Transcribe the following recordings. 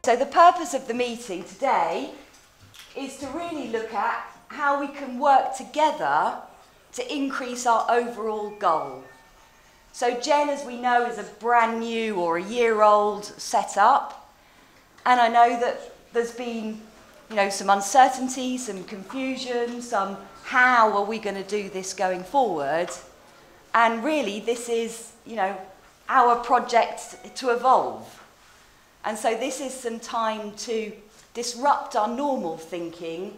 So the purpose of the meeting today is to really look at how we can work together to increase our overall goal. So Gen, as we know, is a brand new or a year-old setup, and I know that there's been, some uncertainty, some confusion, some how are we going to do this going forward, and really this is, our project to evolve. And so this is some time to disrupt our normal thinking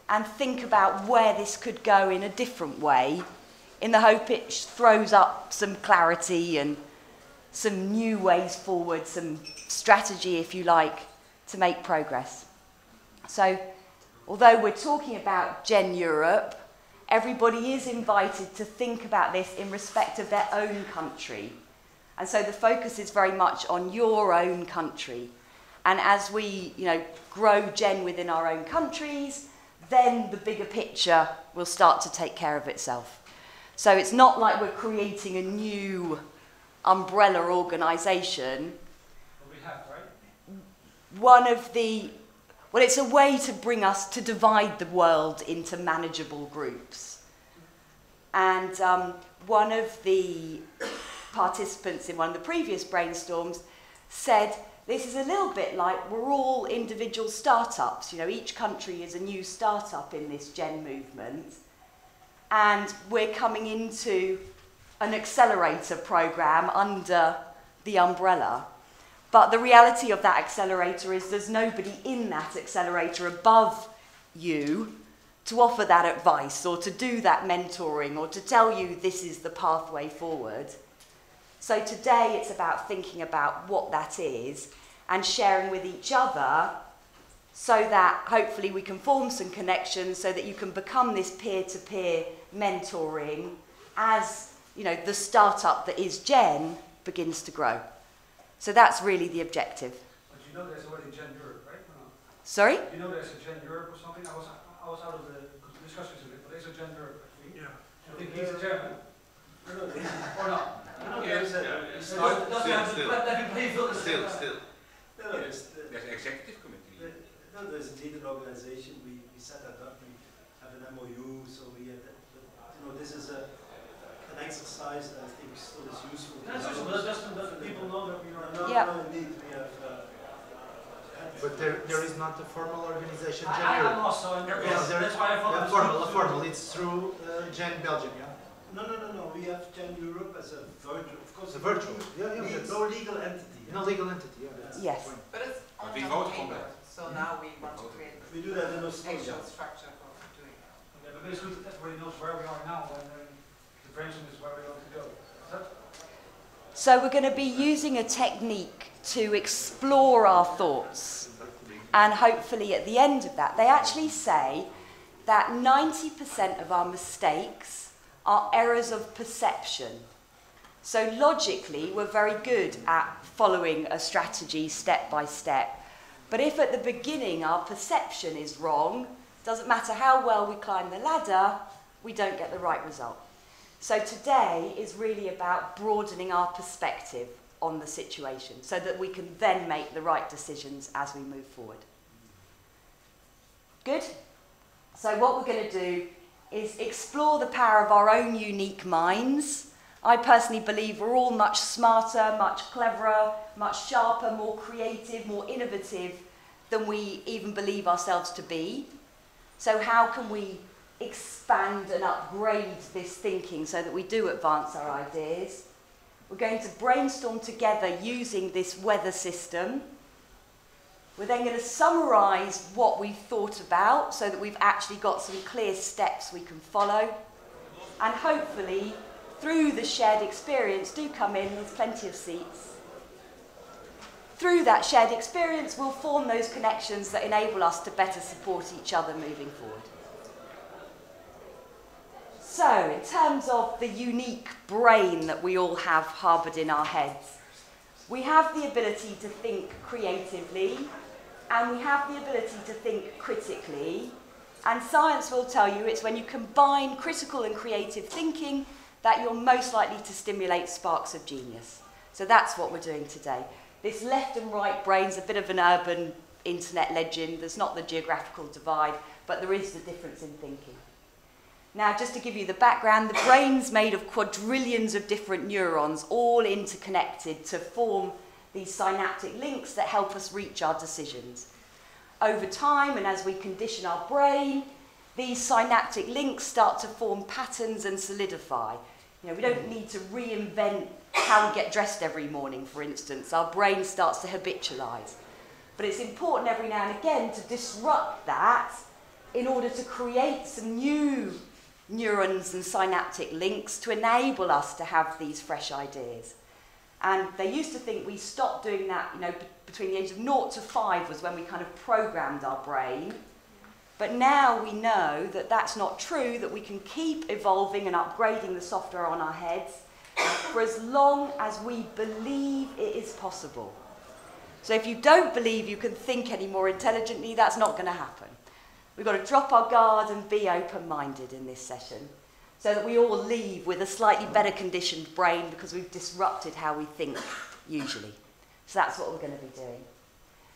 and think about where this could go in a different way, in the hope it throws up some clarity and some new ways forward, some strategy, if you like, to make progress. So, although we're talking about Gen Europe, everybody is invited to think about this in respect of their own country. And so the focus is very much on your own country. And as we, grow Gen within our own countries, then the bigger picture will start to take care of itself. So it's not like we're creating a new umbrella organisation. We have, right? It's a way to bring us to divide the world into manageable groups. And one of the participants in one of the previous brainstorms said, this is a little bit like we're all individual startups. Each country is a new startup in this Gen movement. And we're coming into an accelerator program under the umbrella. But the reality of that accelerator is there's nobody in that accelerator above you to offer that advice or to do that mentoring or to tell you this is the pathway forward. So today it's about thinking about what that is and sharing with each other so that hopefully we can form some connections so that you can become this peer-to-peer mentoring as, the startup that is Gen begins to grow. So that's really the objective. But there's already Gen Europe, right? Or not? Sorry? There's a Gen Europe or something? I was out of the discussions a bit, but there's a Gen Europe, I think. Yeah. I think he's a chairman. Or not? Still. There's an executive committee. There's indeed an organization. We set that up. We have an MOU. So we have this is an exercise that I think still is useful. That's useful, but just that people know that we are. No, indeed, we have. But there is not a formal organization. I'm also. That's why I thought. Formal. It's through Gen Belgium, yeah. No. We have Gen Europe as a virtual. Of course, a virtual. Yeah. No legal entity. No legal entity. Yeah. Yes. But it's on We the vote on paper, that. so now we want to create We do that in an Australia. actual structure for doing it. Yeah, but it's good that everybody knows where we are now and the brainstorm is where we want to go. So we're going to be using a technique to explore our thoughts. And hopefully at the end of that, they actually say that 90% of our mistakes are errors of perception. So logically, we're very good at following a strategy step by step. But if at the beginning our perception is wrong, doesn't matter how well we climb the ladder, we don't get the right result. So today is really about broadening our perspective on the situation so that we can then make the right decisions as we move forward. Good? So what we're going to do is explore the power of our own unique minds. I personally believe we're all much smarter, much cleverer, much sharper, more creative, more innovative than we even believe ourselves to be. So how can we expand and upgrade this thinking so that we do advance our ideas? We're going to brainstorm together using this weather system. We're then going to summarise what we've thought about so that we've actually got some clear steps we can follow. And hopefully, through the shared experience, do come in, there's plenty of seats. Through that shared experience, we'll form those connections that enable us to better support each other moving forward. So, in terms of the unique brain that we all have harboured in our heads, we have the ability to think creatively, and we have the ability to think critically, and science will tell you it's when you combine critical and creative thinking that you're most likely to stimulate sparks of genius. So that's what we're doing today. This left and right brain's a bit of an urban internet legend. There's not the geographical divide, but there is the difference in thinking. Now, just to give you the background, the brain's made of quadrillions of different neurons, all interconnected to form these synaptic links that help us reach our decisions. Over time, and as we condition our brain, these synaptic links start to form patterns and solidify. You know, we don't need to reinvent how we get dressed every morning, for instance. Our brain starts to habitualize. But it's important every now and again to disrupt that in order to create some new neurons and synaptic links to enable us to have these fresh ideas. And they used to think we stopped doing that, you know, between the ages of 0 to 5 was when we kind of programmed our brain. But now we know that that's not true, that we can keep evolving and upgrading the software on our heads for as long as we believe it is possible. So if you don't believe you can think any more intelligently, that's not going to happen. We've got to drop our guard and be open-minded in this session so that we all leave with a slightly better conditioned brain because we've disrupted how we think usually. So that's what we're going to be doing.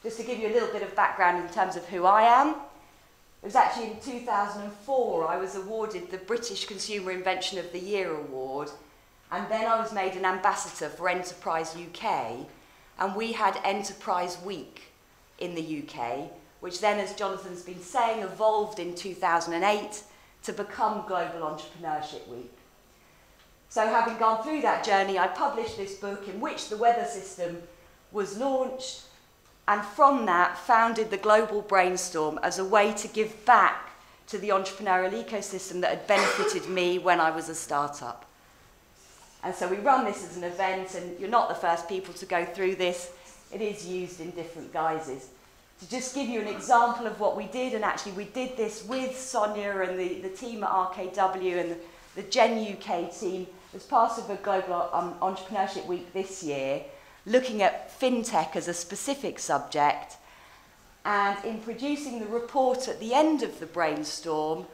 Just to give you a little bit of background in terms of who I am, it was actually in 2004 I was awarded the British Consumer Invention of the Year award, and then I was made an ambassador for Enterprise UK, and we had Enterprise Week in the UK, which then, as Jonathan's been saying, evolved in 2008 to become Global Entrepreneurship Week. So having gone through that journey, I published this book in which the weather system was launched, and from that founded the Global Brainstorm as a way to give back to the entrepreneurial ecosystem that had benefited me when I was a startup. And so we run this as an event, and you're not the first people to go through this. It is used in different guises. To just give you an example of what we did, and actually we did this with Sonia and the team at RKW and the Gen UK team as part of a Global Entrepreneurship Week this year, looking at fintech as a specific subject. And in producing the report at the end of the brainstorm,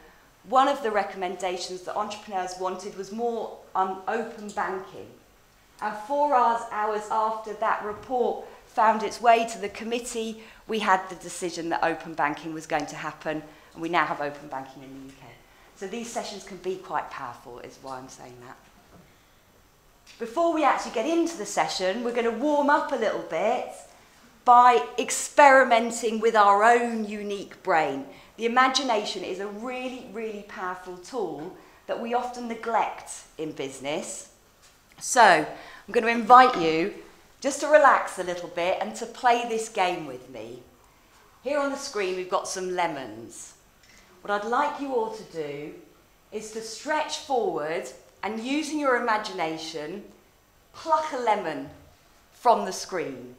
one of the recommendations that entrepreneurs wanted was more open banking. And 4 hours after that report found its way to the committee, we had the decision that open banking was going to happen, and we now have open banking in the UK. So these sessions can be quite powerful, is why I'm saying that. Before we actually get into the session, we're going to warm up a little bit by experimenting with our own unique brain. The imagination is a really, really powerful tool that we often neglect in business. So I'm going to invite you just to relax a little bit and to play this game with me. Here on the screen we've got some lemons. What I'd like you all to do is to stretch forward and, using your imagination, pluck a lemon from the screen.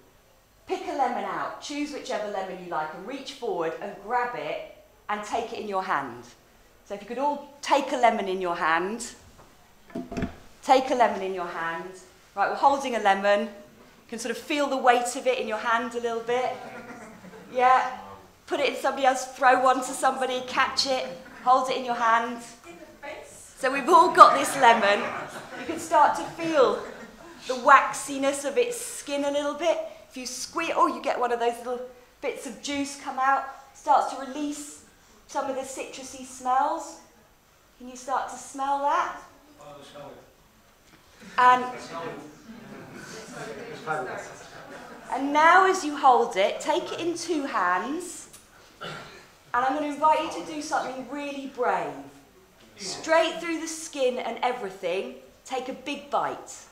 Pick a lemon out, choose whichever lemon you like, and reach forward and grab it and take it in your hand. So if you could all take a lemon in your hand. Take a lemon in your hand. Right, we're holding a lemon. You can sort of feel the weight of it in your hand a little bit. Yeah. Put it in somebody else, throw one to somebody, catch it, hold it in your hand. So we've all got this lemon. You can start to feel the waxiness of its skin a little bit. If you squeeze, oh, you get one of those little bits of juice come out, starts to release some of the citrusy smells. Can you start to smell that? Oh, the smell it. And now as you hold it, take it in 2 hands, and I'm going to invite you to do something really brave. Straight through the skin and everything, take a big bite.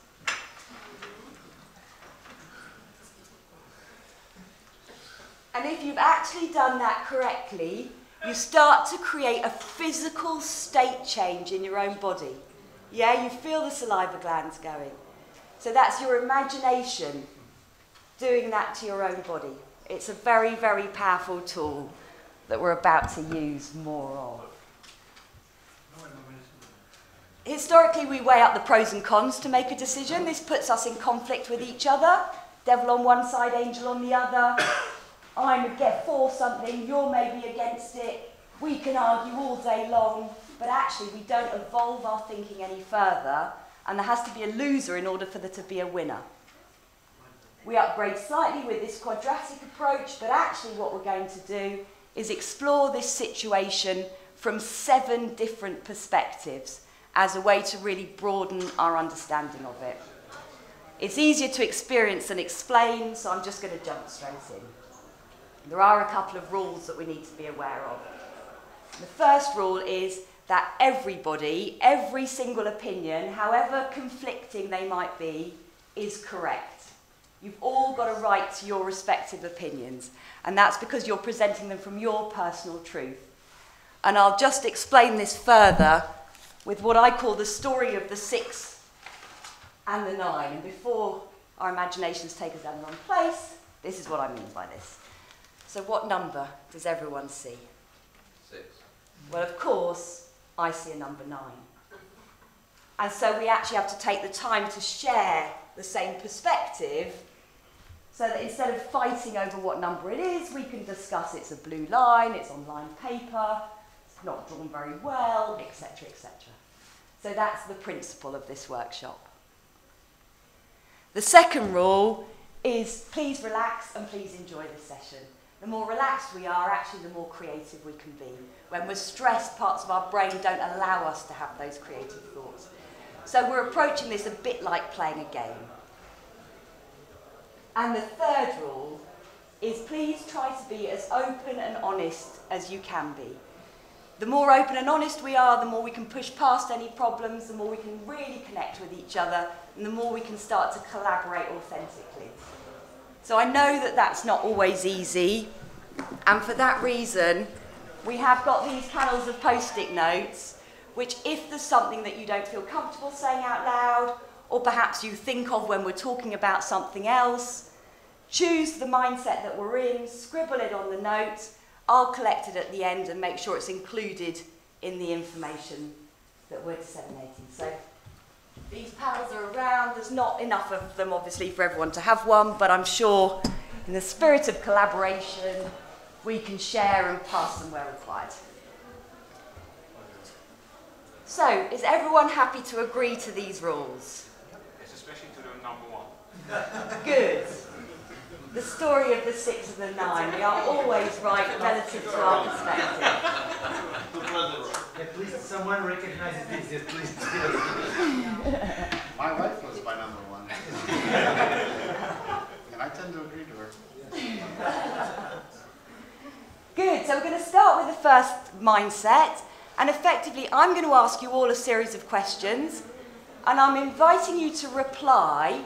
And if you've actually done that correctly, you start to create a physical state change in your own body. Yeah, you feel the saliva glands going. So that's your imagination doing that to your own body. It's a very, very powerful tool that we're about to use more of. Historically, we weigh up the pros and cons to make a decision. This puts us in conflict with each other. Devil on one side, angel on the other. I'm for something, you're maybe against it. We can argue all day long, but actually we don't evolve our thinking any further, and there has to be a loser in order for there to be a winner. We upgrade slightly with this quadratic approach, but actually what we're going to do is explore this situation from 7 different perspectives as a way to really broaden our understanding of it. It's easier to experience than explain, so I'm just going to jump straight in. There are a couple of rules that we need to be aware of. The first rule is that everybody, every single opinion, however conflicting they might be, is correct. You've all got a right to your respective opinions, and that's because you're presenting them from your personal truth. And I'll just explain this further with what I call the story of the 6 and the 9. And before our imaginations take us down the wrong place, this is what I mean by this. So what number does everyone see? 6. Well, of course, I see a number 9. And so we actually have to take the time to share the same perspective so that instead of fighting over what number it is, we can discuss it's a blue line, it's on lined paper, it's not drawn very well, etc., etc. So that's the principle of this workshop. The second rule is please relax and please enjoy this session. The more relaxed we are, actually, the more creative we can be. When we're stressed, parts of our brain don't allow us to have those creative thoughts. So we're approaching this a bit like playing a game. And the third rule is please try to be as open and honest as you can be. The more open and honest we are, the more we can push past any problems, the more we can really connect with each other, and the more we can start to collaborate authentically. So I know that that's not always easy, and for that reason, we have got these panels of post-it notes, which if there's something that you don't feel comfortable saying out loud, or perhaps you think of when we're talking about something else, choose the mindset that we're in, scribble it on the note, I'll collect it at the end and make sure it's included in the information that we're disseminating. So these panels are around. There's not enough of them, obviously, for everyone to have one, but I'm sure in the spirit of collaboration, we can share and pass them where required. So, is everyone happy to agree to these rules? Yes, especially to the number 1. Good. The story of the 6 and the 9. We are always right relative to our perspective. Yeah, please, someone recognizes this. Yes, please. My wife was my number 1. And I tend to agree to her. Good. So we're going to start with the first mindset. And effectively, I'm going to ask you all a series of questions. And I'm inviting you to reply,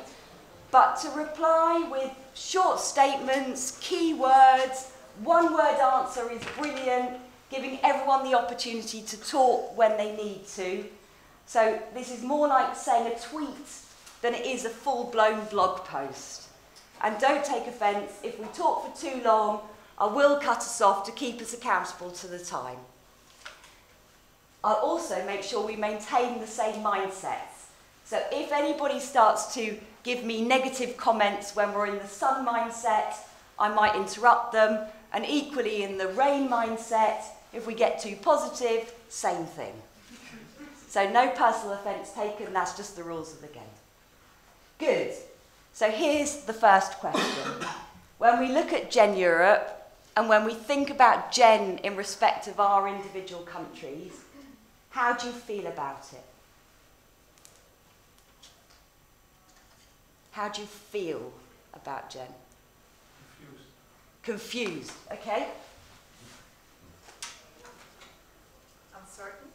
but to reply with short statements, key words. One-word answer is brilliant, giving everyone the opportunity to talk when they need to. So this is more like saying a tweet than it is a full-blown blog post. And don't take offence, if we talk for too long, I will cut us off to keep us accountable to the time. I'll also make sure we maintain the same mindsets. So if anybody starts to give me negative comments when we're in the sun mindset, I might interrupt them. And equally in the rain mindset, if we get too positive, same thing. So no personal offence taken, that's just the rules of the game. Good. So here's the first question. When we look at Gen Europe, and when we think about Gen in respect of our individual countries, how do you feel about it? How do you feel about Gen? Confused, okay? Uncertain.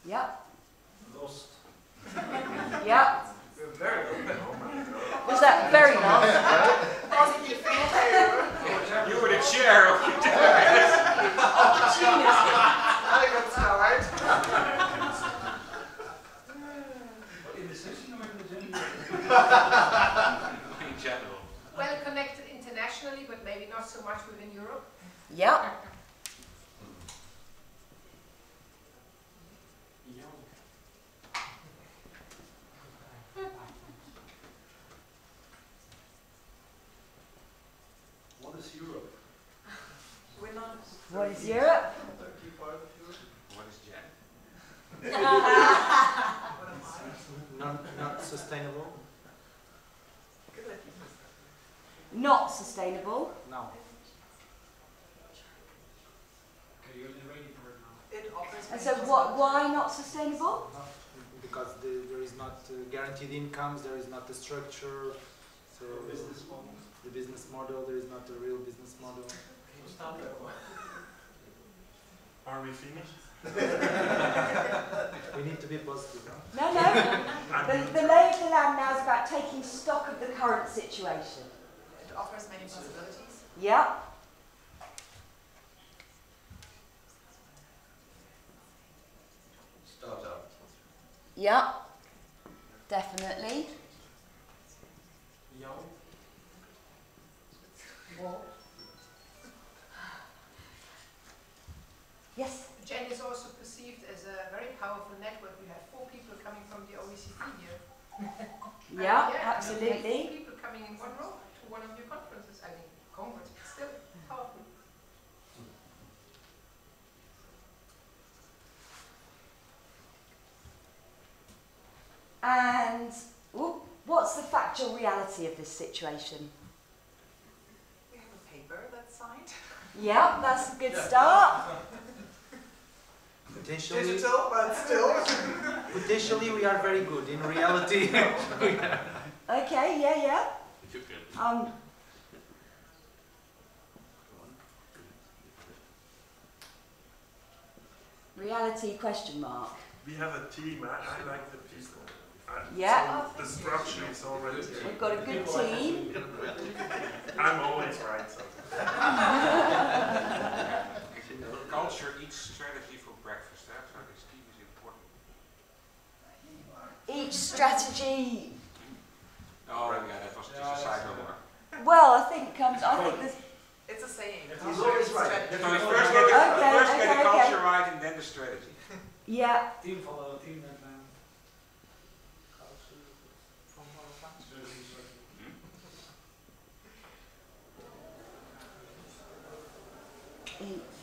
Yep. Lost. Yep. We're very open. Was that very long? Positive feedback. You were the chair of the I got start. In the session or in the gender? in general. Well connected internationally, but maybe not so much within Europe. Yep. What is Europe? We're not. What is Europe? Turkey part of Europe? What is Gen? Not sustainable. Not sustainable. No. Okay, you're ready for it now. It offers And so why not sustainable? Because there is not guaranteed incomes, there is not the structure, so Business model. the business model, there is not a real business model. Stop that one. Are we finished? We need to be positive. No, no. The lay of the land now is about taking stock of the current situation. It offers many possibilities. Yeah. Startup. Yeah. Definitely. Young. Well, Yes. Gen is also perceived as a very powerful network. We have 4 people coming from the OECD here. Yeah, And absolutely. 4 people coming in one row to one of your conferences. I mean, congrats, but still powerful. And what's the factual reality of this situation? We have a paper that's signed. Yeah, that's a good start. Potentially, Digital, but still. potentially we are very good. In reality, Okay, yeah. Reality question mark. We have a team. I like the people. Yeah. So the structure is already there. We've got a good team. I'm always right. So. Culture eats strategy for breakfast. So this team is important. Each strategy. Oh yeah, that was just a side remark. Well, I think there's. It's a saying. He's always right. So we first get the culture right and then the strategy. Yeah. team follow team and culture from strategy.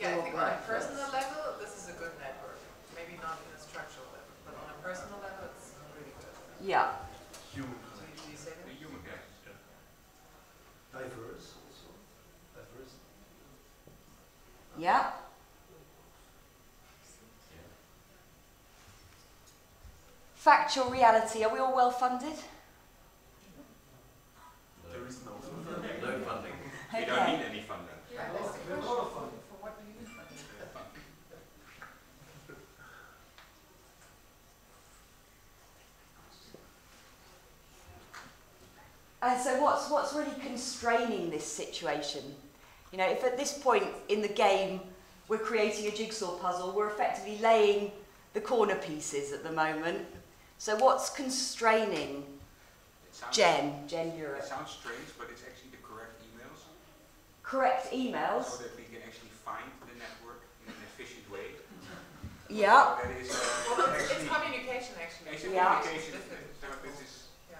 Yeah, I think on a personal level, this is a good network. Maybe not in a structural level, but on a personal level, it's really good. Yeah. Human. So do you say The that? human guy. Diverse also. Diverse. Yeah. Factual reality. Are we all well funded? There is no. No funding. You Okay. don't need any funding. Yeah, We that's the have a question. lot of fun. For what do you need funding? And so what's really constraining this situation? You know, if at this point in the game we're creating a jigsaw puzzle, we're effectively laying the corner pieces at the moment. So what's constraining Gen It Europe? sounds strange, but it's actually the correct emails. Correct emails. So that we can actually find the network in an efficient way. Yeah. So that is Well, it's actually communication actually. actually Yeah. communication. So this is Yeah.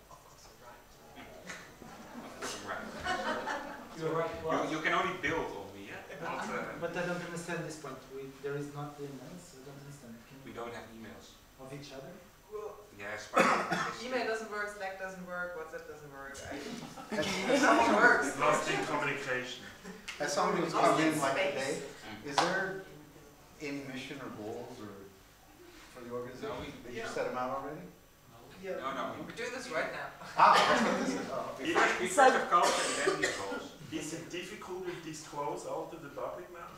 Of course, you're right. right. You're right. You can only build on me, yeah? Not, but I don't understand this point. There is not the emails. I don't understand. we don't have emails. Of each other? Well, Yes, but email doesn't work, Slack doesn't work, WhatsApp doesn't work. Nothing works. Lost in communication. As somebody who's come in like today, is there any mission or goals or for the organization? Did you set them out already? Yeah. no. We're doing this right now. That's what this is. Oh, okay. We first have culture and then these goals. Is it difficult to disclose all to the public now?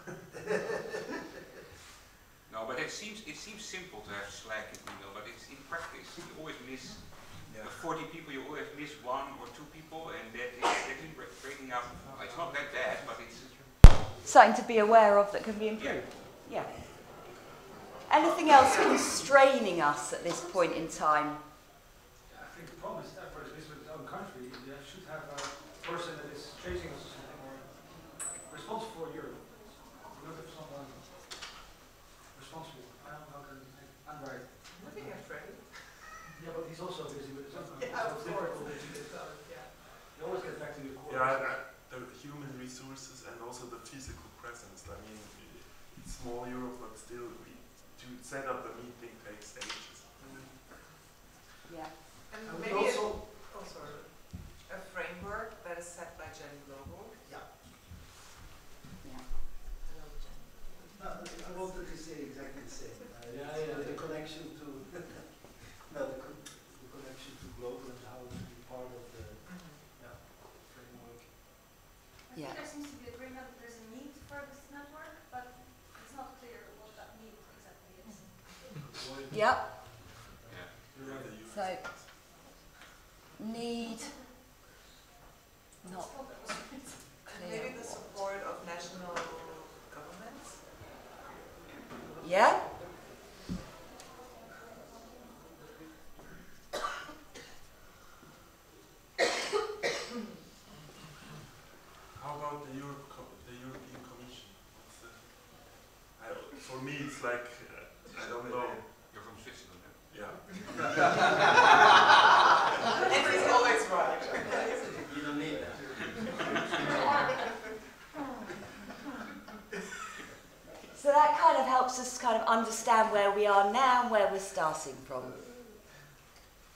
No, but it seems simple to have Slack and email, but it's in practice. You always miss 40 people. You always miss 1 or 2 people, and that is breaking up. It's not that bad, but it's Something to be aware of that can be improved. Yeah. Anything else constraining us at this point in time? I think the problem is that for at least with its own country, you should have a person that is chasing us or responsible for Europe. You don't have someone responsible. I don't know how can I'm right. Looking at Freddy. Yeah, but he's also busy with his own country. Yeah, so of it's difficult course. that you get that. Yeah. You always get back to your core. The human resources and also the physical presence. I mean, it's small Europe, but still, to set up a meeting takes ages. Yeah. And And we maybe also, a framework that is set by Gen Global. Yeah. Hello, Gen. I wanted to say exactly the same. The connection to the connection to global and how to be part of the framework. I think there seems to be agreement that there's a need for this network, but it's not clear what that need exactly is. Yep. Yeah. So, need not clear. Maybe the support of national governments. Yeah. How about the European Commission? For me, it's like I don't know. You're from Switzerland, eh? Yeah. And he's always right. You don't need that. So that kind of helps us kind of understand where we are now and where we're starting from.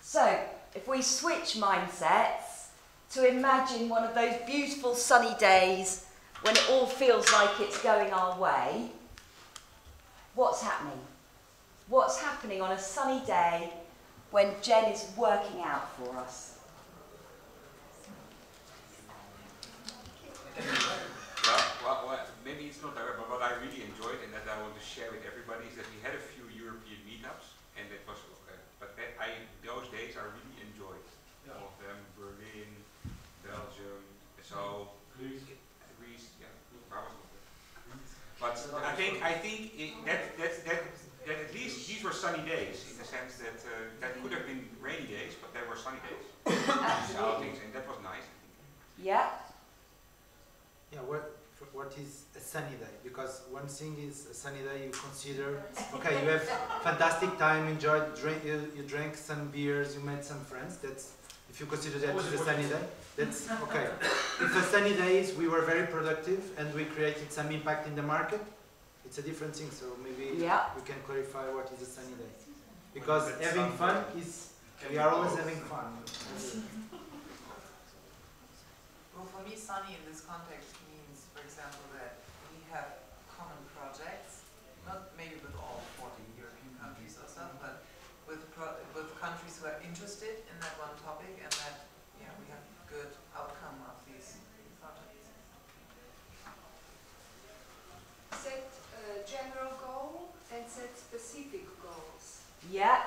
So, if we switch mindsets to imagine one of those beautiful sunny days when it all feels like it's going our way, what's happening? What's happening on a sunny day when Jen is working out for us? Well, maybe it's not direct, but what I really enjoyed and that I want to share with everybody is that we had a few European meetups, and it was, those days I really enjoyed. All of them, Berlin, Belgium, so Greece, yeah, I was not there. But I think that at least these were sunny days in the sense that that could have been rainy days, but they were sunny days. Outings, and that was nice. Yeah. Yeah, what is a sunny day? Because one thing is a sunny day you consider, okay, you have fantastic time, you drank some beers, you met some friends, that's, if you consider that as a sunny day, that's okay. If a sunny day is we were very productive and we created some impact in the market, it's a different thing, so maybe we can clarify what is a sunny day. Because having fun is, we are always having fun. Well, for me, sunny in this context means, for example, that we have common projects, not maybe with all 40 European countries or stuff, but with countries who are interested in that one topic, and that we have good outcome of these projects. Set a general goal and set specific goals. Yeah.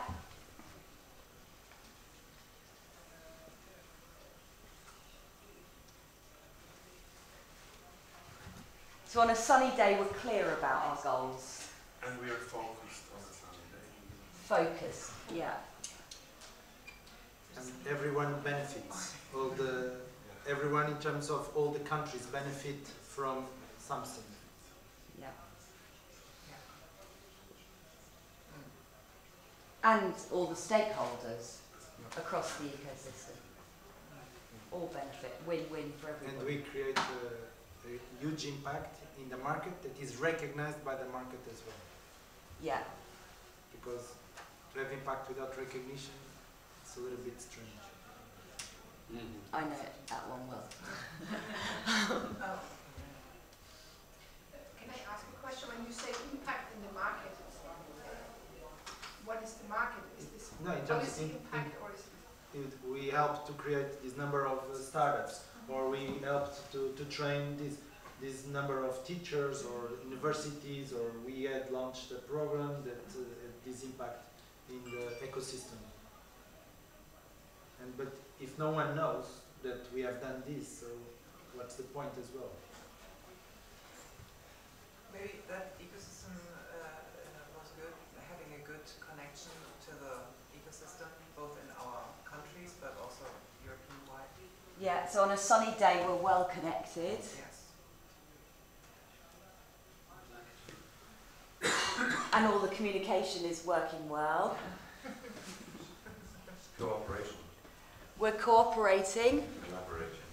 So on a sunny day, we're clear about our goals. And we are focused on the sunny day. Focused, yeah. And everyone benefits. Everyone in terms of all the countries benefit from something. Yeah. And all the stakeholders across the ecosystem. All benefit, win-win for everyone. And we create a huge impact in the market that is recognized by the market as well. Yeah. Because to have impact without recognition, it's a little bit strange. I know that one well. Can I ask a question? When you say impact in the market, what is the market? Is this policy impact or is it? We helped to create this number of startups, or we helped to train this number of teachers or universities, or we had launched a program that had this impact in the ecosystem. But if no one knows that we have done this, so what's the point as well? Maybe that ecosystem was good, having a good connection to the ecosystem, both in our countries but also European-wide. Yeah, so on a sunny day, we're well connected. Yes. And all the communication is working well. Cooperation. We're cooperating. Collaboration.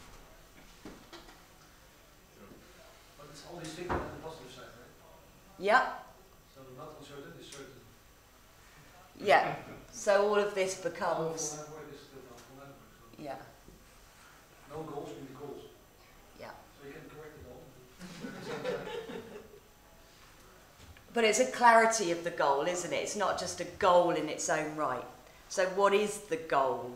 But it's all these things on the positive side, right? Yeah. So not uncertain is certain. Yeah. So all of this Powerful becomes, network is the powerful network. So yeah, no goals mean goals. yeah. So you can correct it all. But it's a clarity of the goal, isn't it? It's not just a goal in its own right. So what is the goal?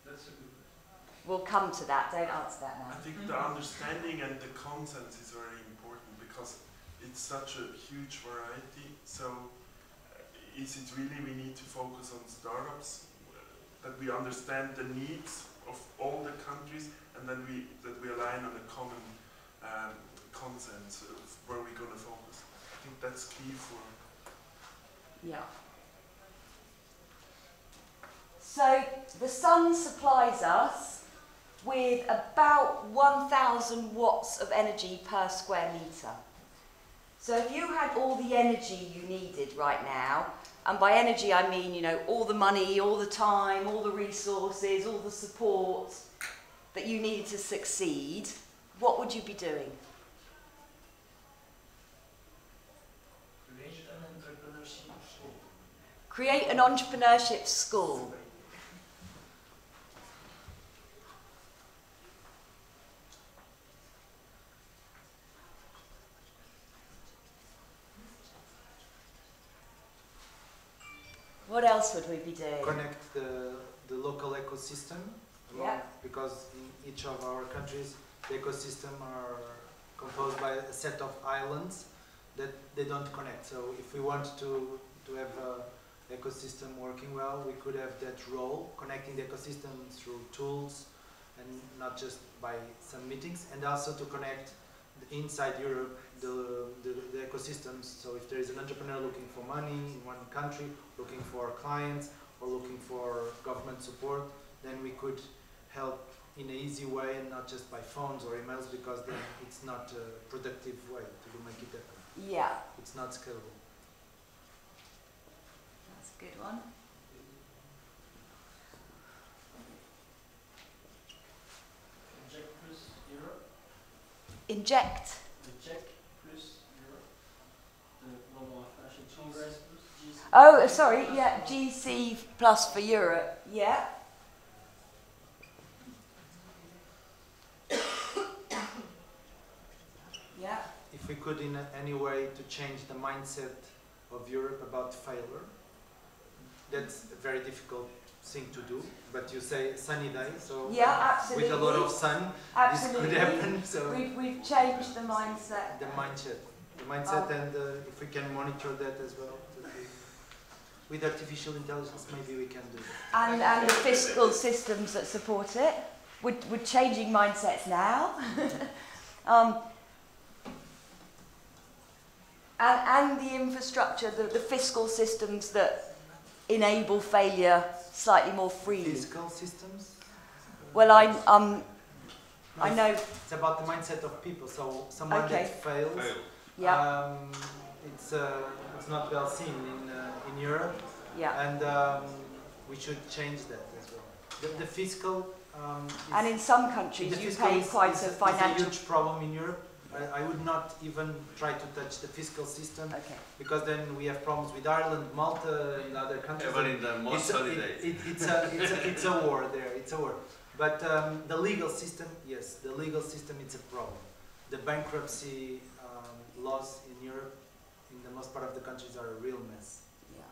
That's a good question. We'll come to that. Don't answer that I now. think the understanding and the content is very important because it's such a huge variety. So is it really we need to focus on startups, that we understand the needs of all the countries, and then we align on a common consensus of where we're going to focus. I think that's key for. Yeah. So the sun supplies us with about 1,000 watts of energy per square metre. So if you had all the energy you needed right now, and by energy I mean, you know, all the money, all the time, all the resources, all the support that you needed to succeed, what would you be doing? Create an entrepreneurship school. Create an entrepreneurship school. What else would we be doing? Connect the local ecosystem, Yeah. because in each of our countries the ecosystem are composed by a set of islands that they don't connect. So if we want to have an ecosystem working well, we could have that role, connecting the ecosystem through tools and not just by some meetings, and also to connect inside Europe the ecosystems. So if there is an entrepreneur looking for money in one country, looking for clients or looking for government support, then we could help in an easy way and not just by phones or emails, because then it's not a productive way to make it happen. Yeah, It's not scalable. that's a good one. Inject plus Europe. Inject. The Czech plus Europe. The Global Entrepreneurship Congress plus GC. Oh, sorry, yeah, GC plus for Europe, yeah. Yeah, If we could in any way to change the mindset of Europe about failure, that's a very difficult thing to do, but you say sunny day, so yeah, absolutely. with a lot of sun, Absolutely. this could happen. So We've changed the mindset. the mindset, and if we can monitor that as well, with artificial intelligence, maybe we can do that. And the fiscal systems that support it. We're changing mindsets now. And the infrastructure, the fiscal systems that enable failure slightly more freely. Fiscal systems? Well, I know. It's about the mindset of people. So someone Okay. that fails, Yeah. it's not well seen in Europe, Yeah. and we should change that as well. The fiscal. And in some countries, you pay quite a financial. It's a huge problem in Europe. I would not even try to touch the fiscal system, Okay. because then we have problems with Ireland, Malta, and other countries. Even in the most holidays. It's a war there. It's a war. But the legal system, yes, the legal system, it's a problem. The bankruptcy laws in Europe, in the most part of the countries, are a real mess. Yeah.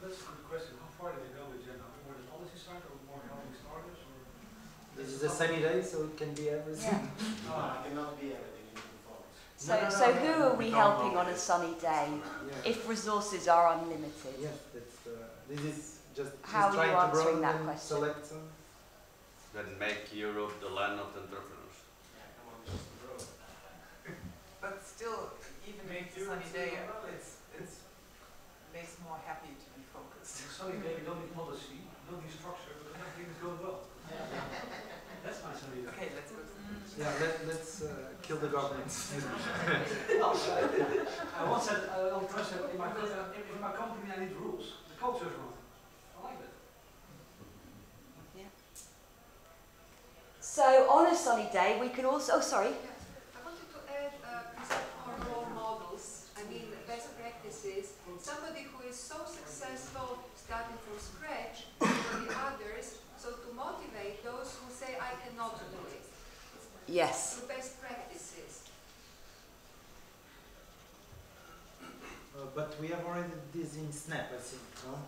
That's a good question. How far did they go with Jen? More the policy side or more helping startups? Or? This is a sunny day, so it can be everything. Yeah. No, it cannot be everything you can focus. So who are we helping on a sunny day Yeah. if resources are unlimited? Yes, this is just How are you trying to answering broaden that and question? select some. Then make Europe the land of entrepreneurs. Yeah, come on, just the road. But still, even if it's a sunny day, it's makes more happy to be focused. It's sunny day, we don't need policy, we don't need structure, but everything is going well. That's my sunny day. Okay, let's go to the beach. Yeah, let's kill the government. I once said, I'll trust that in my company I need rules. The culture is wrong. I like that. So on a sunny day, we can also. Oh, sorry. I wanted to add present more role models practices, somebody who is so successful starting from scratch for the others, so to motivate those who say, I cannot do it. Yes. Through best practices. But we have already this in SNAP, I think, no?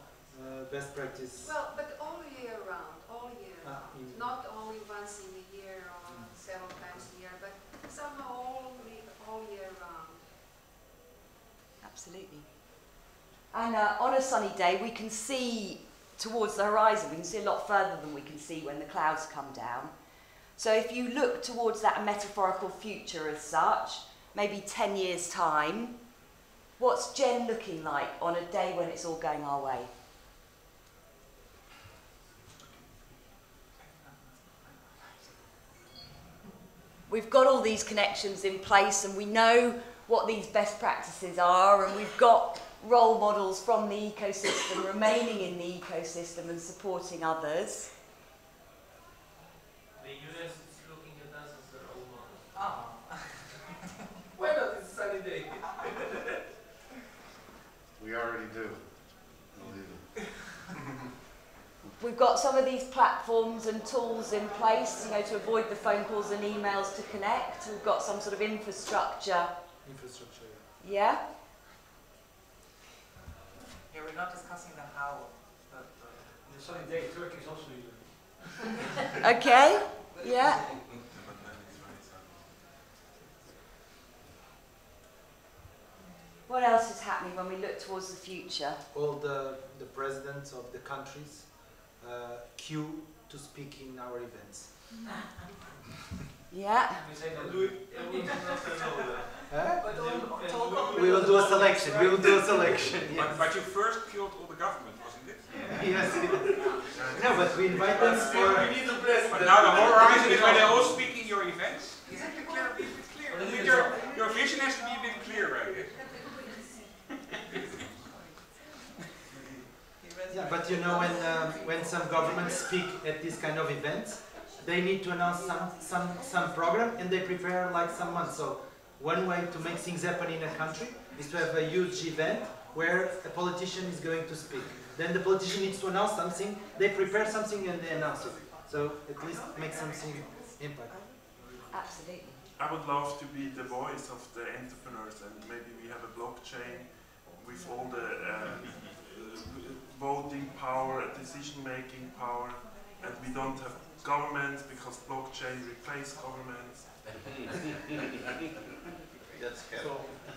Best practice. Well, but all year round, all year round. Not only once in a year or several times a year, but somehow all year round. Absolutely. And on a sunny day, we can see towards the horizon. We can see a lot further than we can see when the clouds come down. So if you look towards that metaphorical future as such, maybe 10 years' time, what's Jen looking like on a day when it's all going our way? We've got all these connections in place and we know what these best practices are, and we've got role models from the ecosystem remaining in the ecosystem and supporting others. The US is looking at us as their role model. Oh. Why not? It's a sunny day. We already do. We've got some of these platforms and tools in place, you know, to avoid the phone calls and emails to connect. We've got some sort of infrastructure. Infrastructure, Yeah? Yeah, we're not discussing the how, but On a sunny day, Turkey is also using Okay, yeah. What else is happening when we look towards the future? all the presidents of the countries queue to speak in our events. Yeah. We say that We will do a selection. We will do a selection. Yes. But you first killed all the government, wasn't it? Yes. No, but we invite them for. But now the horizon is when they're all speaking your events. is it clear? Be a bit clear. I think your vision has to be a bit clearer, I guess. Yeah, but you know, when some governments speak at this kind of events, they need to announce some program, and they prepare like some months. So one way to make things happen in a country is to have a huge event where a politician is going to speak. Then the politician needs to announce something, they prepare something and they announce it. So at least make something impact. Absolutely. I would love to be the voice of the entrepreneurs, and maybe we have a blockchain with all the voting power, decision-making power, and we don't have governments because blockchain replaces governments. That's good.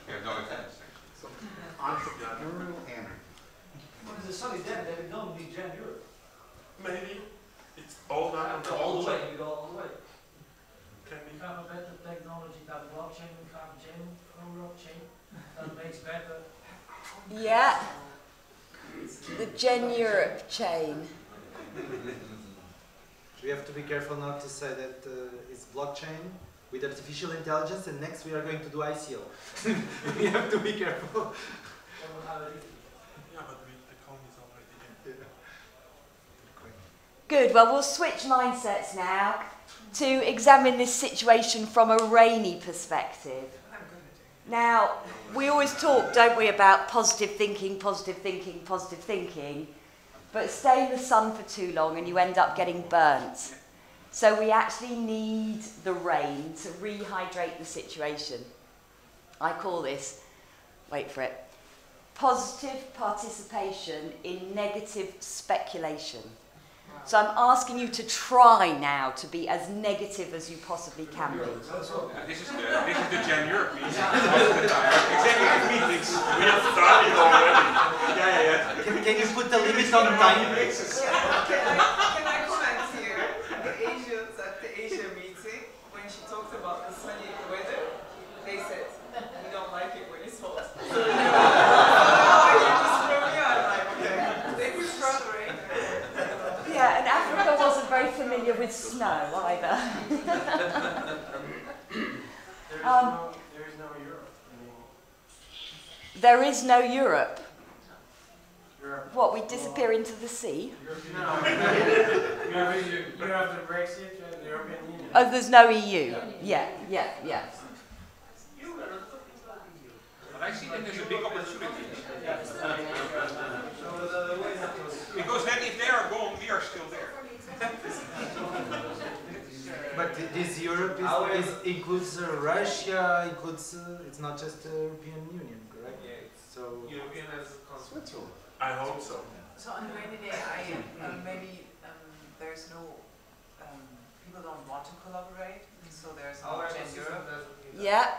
Yeah, no offense. So, entrepreneurial energy. Well, it's a sunny day, they don't need Jan Europe. Maybe it's all done on the All the way, blockchain. we go all the way. Can We we? have a better technology than blockchain. We have Gen from blockchain that makes better. Yeah. The Gen Europe chain. We have to be careful not to say that it's blockchain with artificial intelligence, and next we are going to do ICO. We have to be careful. Yeah, but the economy is already in. Good, well, we'll switch mindsets now to examine this situation from a rainy perspective. Now, we always talk, don't we, about positive thinking, positive thinking, positive thinking, but stay in the sun for too long and you end up getting burnt. So we actually need the rain to rehydrate the situation. I call this, wait for it, positive participation in negative speculation. So I'm asking you to try now to be as negative as you possibly can be. This is the Jan Europe meeting. Executive meetings. We have started already. Yeah. Can you put a limit on time? Can I comment here? The Asians at the Asia meeting, when she talked about the sunny weather, they said, we don't like it when it's hot. Yeah, and Africa wasn't very familiar with snow either. There is no Europe anymore. There is no Europe. Europe. What, we disappear into the sea? No. You have the Brexit and the European Union. Oh, there's no EU. Yeah. You are not talking about EU. But I see that there's a big opportunity. Because then if they are gone, we are still there. But this Europe includes Russia, includes it's not just the European Union, correct? Yeah. So European as Switzerland. I hope so. So on the rainy day, maybe there's no, people don't want to collaborate, so there's no Gen Europe. Yeah.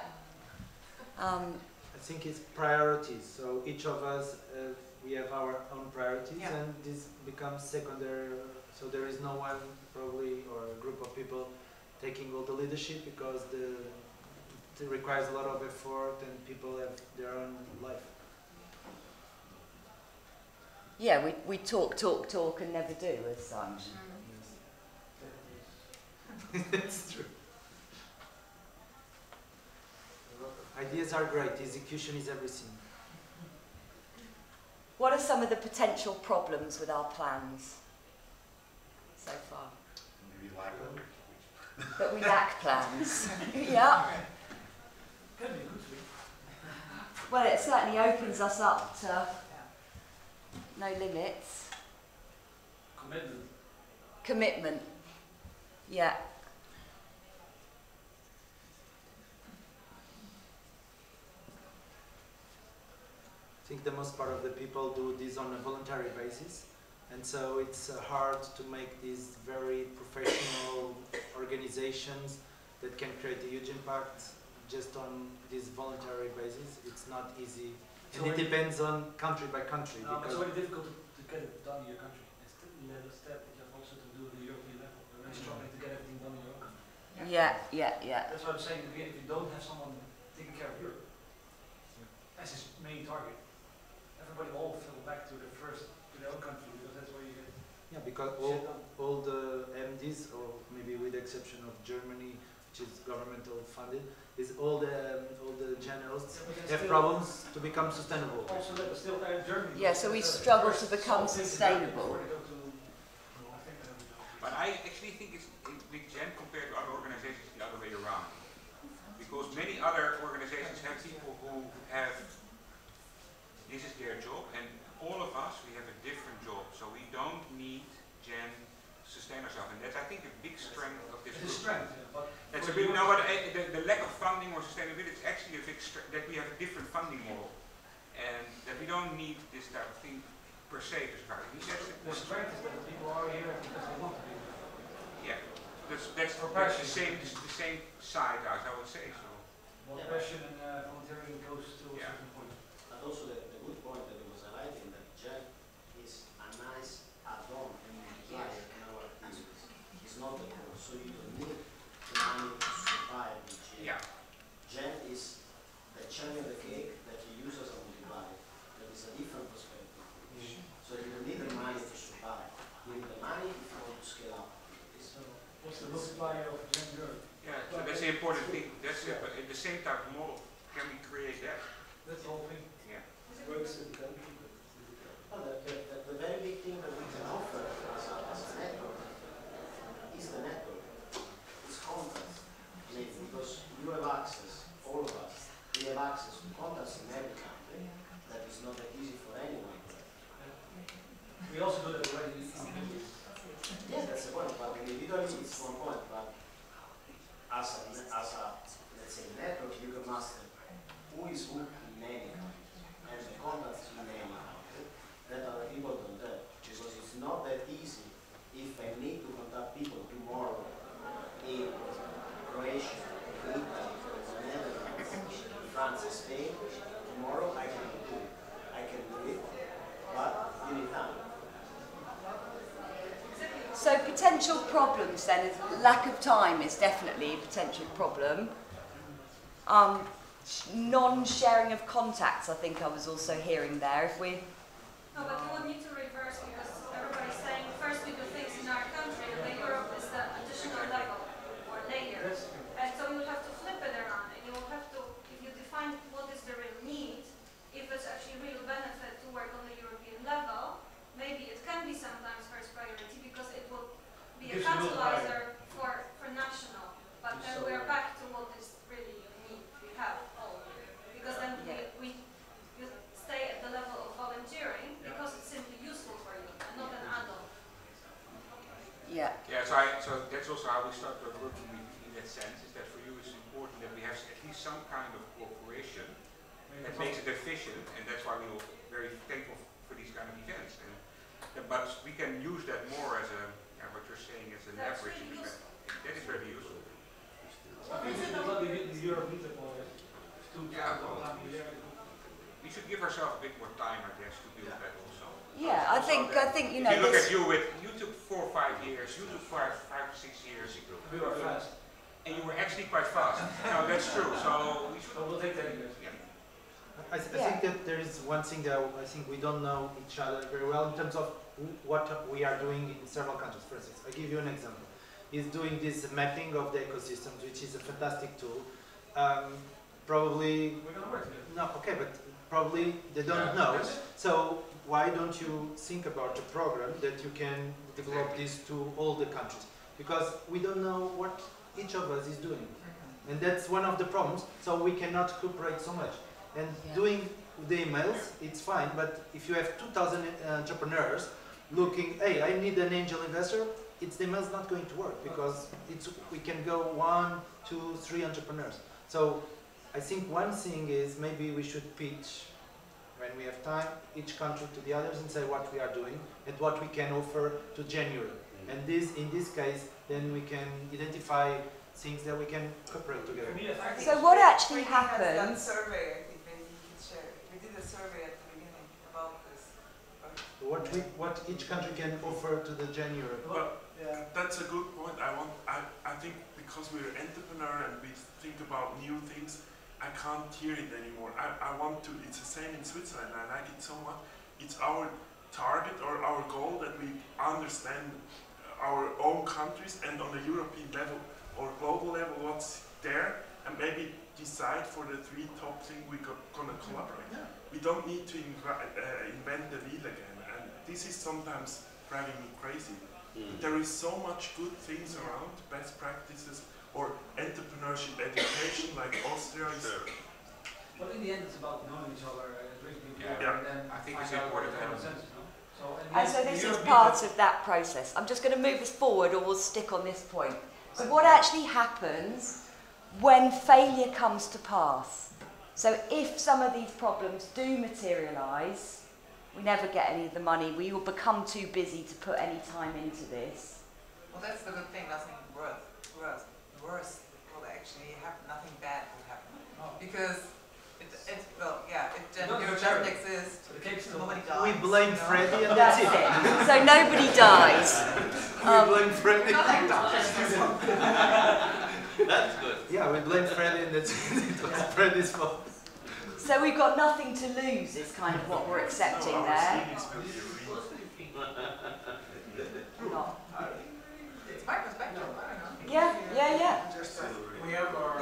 I think it's priorities. So each of us, we have our own priorities, and this becomes secondary. So there is no one probably or a group of people taking all the leadership because it requires a lot of effort and people have their own life. Yeah, we talk and never do as such. That's true. Ideas are great, execution is everything. What are some of the potential problems with our plans so far? Maybe lack of. That we lack plans. Yeah. Can be a good thing. Well, it certainly opens us up to no limits. Commitment. Commitment. Yeah. I think the most part of the people do this on a voluntary basis, and so it's hard to make these very professional organizations that can create a huge impact just on this voluntary basis. It's not easy, and it depends on country by country. No, but because it's very difficult to get it done in your country. It's the step that you have also to do at the European level. They're very struggling to get everything done in your own country. Yeah. That's what I'm saying. If you don't have someone taking care of Europe, that's his main target. Everybody all fell back to their own country because that's where you get. yeah, because all the MDs, or maybe with the exception of Germany, which is governmental funded, is all the generals have problems to become sustainable. Also, but still, Germany. Yeah, so we struggle to become sustainable. But I actually think it's with Gen compared to other organizations the other way around. Because many other organizations have people who have, this is their job, and all of us, we have a different job. So we don't need Gen to sustain ourselves. And that's, I think, a big strength of this group. That's a big, no, but the lack of funding or sustainability is actually a big strength, that we have a different funding model. And that we don't need this type of thing per se to survive. The strength is that people are here because they want to be here. Yeah, that's the same side, as I would say. So. Well, passion and volunteering goes to a certain point. But also the good point that it was highlighting that Gen is a nice add-on and multiplier in our activities. It's not the core, so you don't need the money to survive with Gen. Yeah. Gen is the cherry on the cake that you use as a multiplier. That is a different perspective. So you don't need the money to survive. You need the money if you want to scale up. So what's the multiplier of Gen Europe? Yeah, so that's the important thing. That's it. But in the same type of model, can we create that? That's the whole thing. Yeah. Works in the country. The very big thing that we can offer as a network is the network. It's contacts. Because you have access, all of us, we have access to contacts in every country. That is not that easy for anyone. We also do that already. Yes, that's the point. But individually, it's one point. But as a let's say network, you can master who is who in any country and the contacts in any country that other people don't have. Because it's not that easy. If I need to contact people tomorrow in Croatia, in Italy, the Netherlands, France, Spain, tomorrow I can do it. I can do it, but you need time. So potential problems then is lack of time is definitely a potential problem. Non-sharing of contacts, I think I was also hearing there. If we No, but you would need to reverse because everybody's saying first we do things in our country and then Europe is the additional level or layer. And so you would have to flip it around and you will have to, if you define what is the real need, if it's actually real benefit to work on the European level, maybe it can be sometimes first priority because it will be a catalyzer for national. But then we're back to what is really need we have all. Because then we also how we start working in that sense, is that for you it's important that we have at least some kind of cooperation that makes it efficient, and that's why we're very thankful for these kind of events. But we can use that more as a, what you're saying, as a leverage. Really that is very useful. We should give ourselves a bit more time, I guess, to build that also. Yeah, I think you know. If you look at you took 4 or 5 years, you took 5 to 6 years. We were fast. And you were actually quite fast. No, that's true. So we should. So we'll take 10 years. Yeah. I think that there is one thing that I think we don't know each other very well in terms of what we are doing in several countries. For instance, I give you an example. Is doing this mapping of the ecosystems, which is a fantastic tool. Probably We're gonna work together. no, okay, but probably they don't know. So why don't you think about a program that you can develop this to all the countries? Because we don't know what each of us is doing, and that's one of the problems. So we cannot cooperate so much. And doing the emails, it's fine, but if you have 2,000 entrepreneurs looking, hey, I need an angel investor, the email's not going to work because we can go 1, 2, 3 entrepreneurs. So I think one thing is maybe we should pitch, when we have time, each country to the others and say what we are doing and what we can offer to January. And in this case, then we can identify things that we can cooperate together. So what actually That happens? survey, I think maybe you could share. We did a survey at the beginning about this. What each country can offer to the January. Well, that's a good point. I think because we're entrepreneur and we think about new things, I can't hear it anymore. I want to, it's the same in Switzerland, I like it so much. It's our target or our goal that we understand our own countries and on the European level or global level what's there, and maybe decide for the 3 top things we're gonna collaborate. Yeah. We don't need to invent the wheel again, and this is sometimes driving me crazy. There is so much good things around, best practices, or entrepreneurship education like Austria is. But in the end, it's about knowing each other and drinking people, Yeah. and then I think find it's out important what to have consensus, no? So, in the And end, so this the is European part of that process. I'm just going to move us forward, or we'll stick on this point. So what actually happens when failure comes to pass? So if some of these problems do materialise, we never get any of the money, we will become too busy to put any time into this. Well, that's the good thing. Nothing worse will actually happen. Nothing bad will happen because it doesn't exist. Nobody dies. We blame Freddie and That's that's it. So nobody dies. We blame Freddie. Nothing dies. That's good. Yeah, we blame Freddie and that's it was Freddie's fault. So we've got nothing to lose is kind of what we're accepting there. Not. It's my perspective. I don't know. Yeah. We have our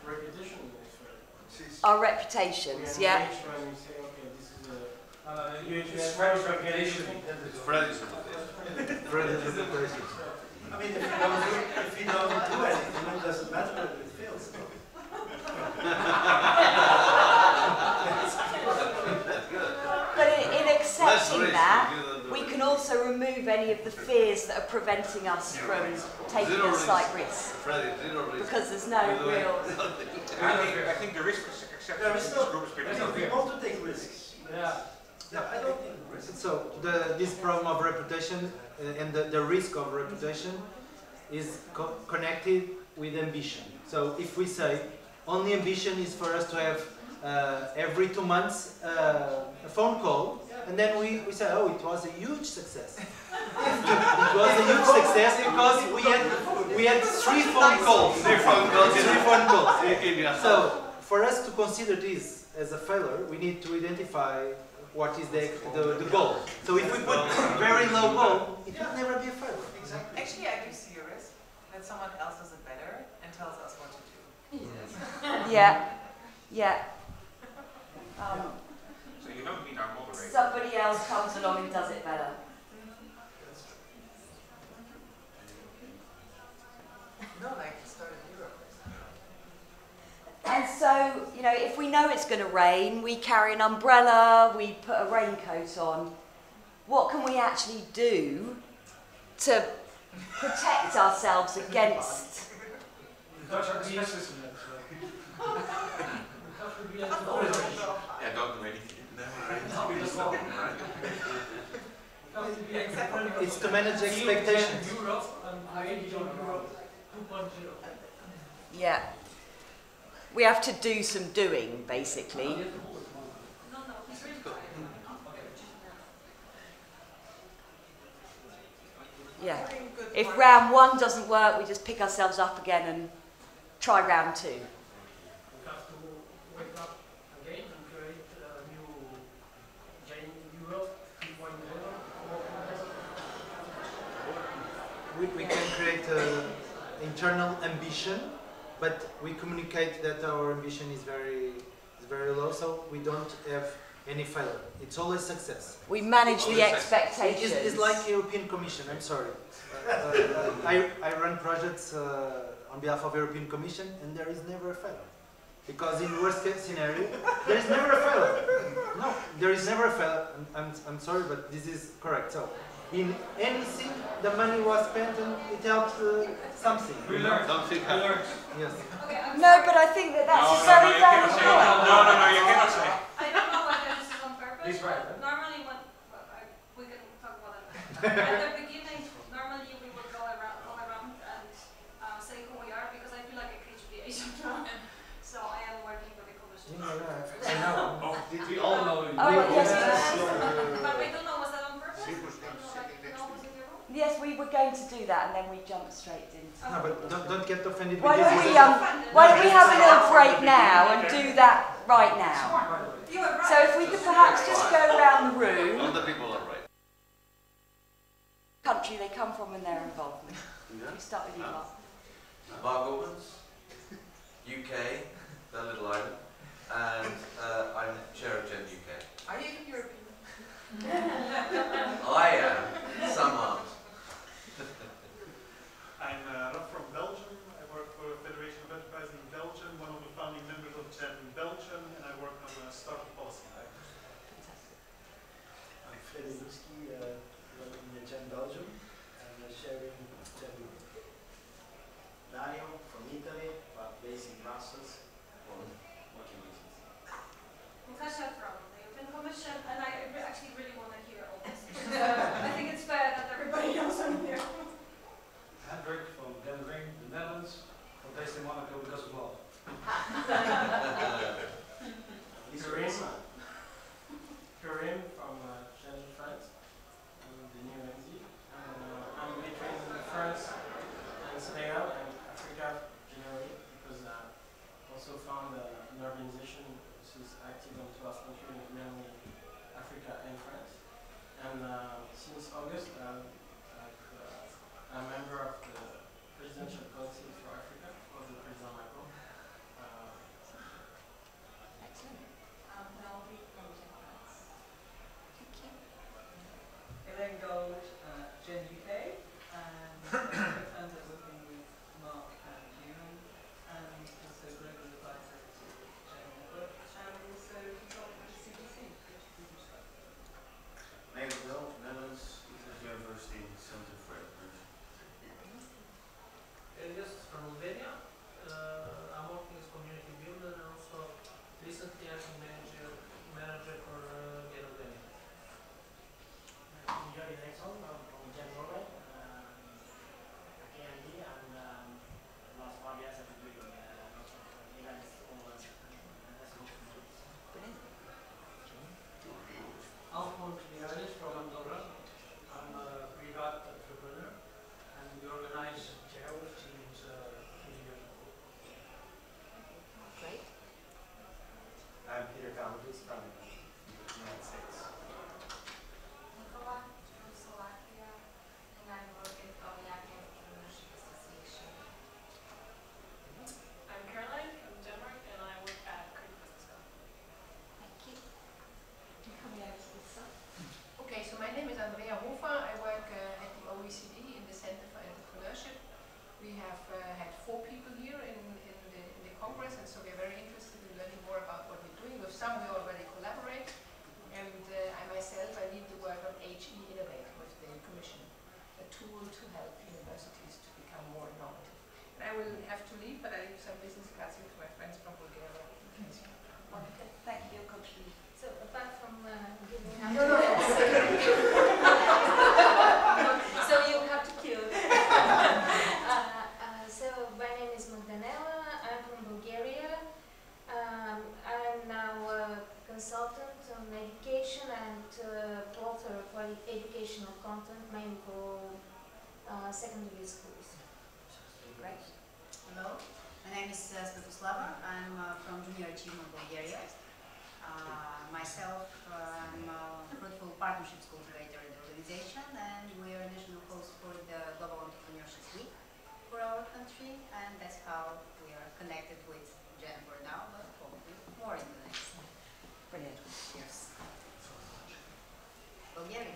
reputation goals. Our reputations, yeah. When we say, okay, this is a... It's French reputation. It's Freddy's reputation. Freddie's reputation. I mean, if you don't do anything, it doesn't matter whether it fails. But in accepting that, we can also remove any of the fears that are preventing us from taking a slight risk. Because there's no real... I think the risk acceptance in this group is pretty We clear. want to take risks. Yeah. No, I don't think risks. So this problem of reputation and the risk of reputation is connected with ambition. So if we say only ambition is for us to have every 2 months a phone call, and then we say, oh, it was a huge success. It was a huge success because we had 3 phone calls. 3 phone calls. So for us to consider this as a failure, we need to identify what is the goal. So if we put very low goal, it will never be a failure. Exactly. Actually, I do see a risk that someone else does it better and tells us what to do. Yeah. So you don't mean our moderator. Somebody else comes along and does it better. No, like you started in Europe. And so, if we know it's going to rain, we carry an umbrella, we put a raincoat on. What can we actually do to protect ourselves against. The Dutch are the specialists in that. Yeah, don't do anything. It's to manage expectations. Europe and create Europe 2.0. Yeah. We have to do some doing, basically. Yeah. If round 1 doesn't work, we just pick ourselves up again and try round 2. We have to wake up again and create a new Europe 2.0. We can create an internal ambition, but we communicate that our ambition is very low, so we don't have any failure. It's always success. We manage the expectations. It's like European Commission, I'm sorry. I run projects on behalf of European Commission, and there is never a failure. Because in worst case scenario, there is never a failure. No, there is never a failure. I'm sorry, but this is correct. So, in anything, the money was spent and it helped something. We learned. Don't think we learned. Yes. No, but I think that that's a very valid point. No, you cannot say. I don't know whether this is on purpose. He's right. Normally, when we can talk about it. At the beginning, normally we would go around and say who we are, because I feel like a HBA now. So I am working with the commission. I know. Did we all know you? Oh, yes. But I don't know, was that on purpose? Yes, we were going to do that, and then we jumped straight into. No, but don't get offended. Why with don't this. we have a little break now and do that right now? So if we could perhaps just go around the room. Other people are right. Country they come from and their involvement. Yeah. We start with you, Mark. Bargomans, UK, that little island, and I'm chair of Gen UK. Are you even European? I am, some aren't. I'm Rob from Belgium. I work for Federation of Enterprises in Belgium, one of the founding members of GEN in Belgium, and I work on startup policy. I'm Freddy Luski, running the GEN Belgium, and sharing GEN Europe. Dario from Italy, but based in Brussels, for working reasons. Natasha from the European Commission, and I actually really want to hear all this. I think it's fair that everybody knows I'm here. Hendrik from Den Ring, the Netherlands, from based in Monaco because of love. Karim from Gen France, I'm the new MD. I'm between France and Senegal and Africa generally, because I also found an organization which is active in 12 countries, mainly Africa and France. And since August, I'm a member of the Presidential Council for Africa of the President Macron. Excellent. Melody from Gen France. Thank you. Elaine Gold, Gen UK, and co-founder working with Mark and Ewan, and also global advisor to Gen Network, and also consultant to CDC. Name Bill, Netherlands, University Center for Entrepreneurship. Elias from Albania. I'm working as community builder and also recently as a manager for Gen Albania. I'm Jody Nixon from Gen Norway, KND, and the last 5 years I've been doing lots of events all as Brilliant. Alfons Mialis from Andorra. I'm a private entrepreneur and we organize charity teams 3 years ago. Great. I'm Peter Galvez from the United States. Nicola from Slovakia, and I work at Global Entrepreneurship Association. I'm Caroline from Denmark, and I work at Creative Business School. Thank you. You coming over to this side? Okay, so my name is Andrea Hofer. I work at the OECD in the Center for Entrepreneurship. We have had 4 people here in the Congress, and so we're very interested in learning more about what we're doing. With some we already collaborate, and I myself, I lead the work on HE Innovate with the Commission, a tool to help universities more innovative. And I will have to leave, but I leave some business cards with my friends from Bulgaria. Wonderful. Thank you for your contribution. So apart from giving out No, no, no. so you have to kill. So my name is Magdanela. I'm from Bulgaria. I'm now a consultant on education and author for educational content, mainly for secondary schools. Great. Hello, my name is Svetoslava. I'm from Junior Achievement Bulgaria. Myself, I'm a Fruitful Partnerships Cultivator in the organization, and we are national host for the Global Entrepreneurship Week for our country, and that's how we are connected with Jennifer now, but probably more in the next Brilliant. years. Bulgaria.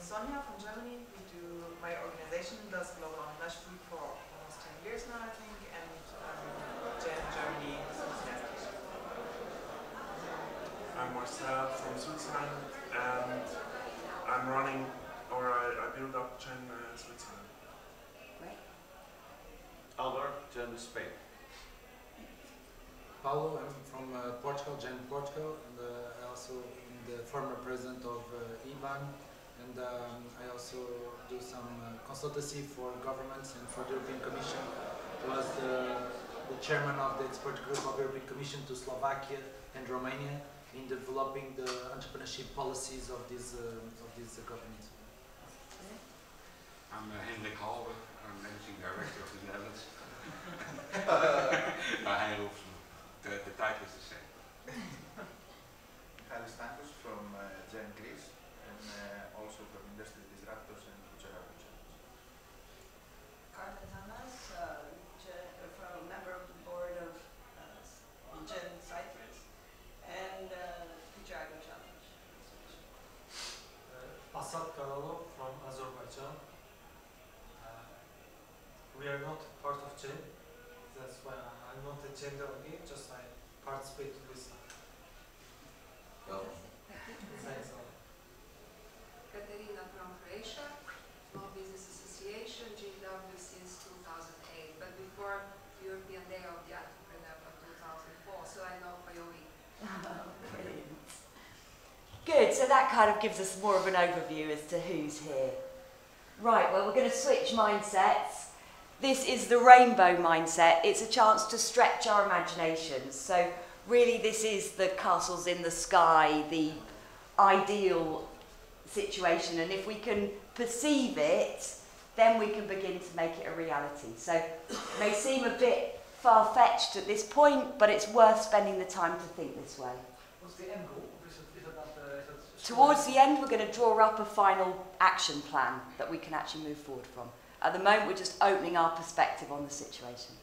Sonia from Germany. My organization does Global Entrepreneurship Week for almost 10 years now, I think, and Germany is fantastic. I'm Marcel from Switzerland, and I'm running, or I build up Gen Switzerland. Great. Albert, Gen Spain. Paulo, I'm from Portugal, Gen Portugal, and I also am the former president of IBAN, and I also do some consultancy for governments and for the European Commission. I was the chairman of the expert group of the European Commission to Slovakia and Romania in developing the entrepreneurship policies of these governments. I'm Hendrik Halve, I'm Managing Director of the Netherlands. The title is the same. Halis Tankos from Gen Greece, and also from Industry Disruptors and Future Opportunities. Carmen Hamas, from member of the board of Gen Cyprus and Future Agro Challenge. Asad Karalov from Azerbaijan. We are not part of Gen, that's why I'm not a Gen delegate, just I participate to listen. Thanks a lot. Katerina from Croatia, Small Business Association, GW since 2008, but before European Day of the Entrepreneur from 2004, so I know Payovi. Brilliant. Good, so that kind of gives us more of an overview as to who's here. Right, well, we're going to switch mindsets. This is the rainbow mindset. It's a chance to stretch our imaginations. So really this is the castles in the sky, the ideal situation, and if we can perceive it, then we can begin to make it a reality. So it may seem a bit far-fetched at this point, but it's worth spending the time to think this way. What's the end goal? Is it not Towards the end, we're going to draw up a final action plan that we can actually move forward from. At the moment, we're just opening our perspective on the situation.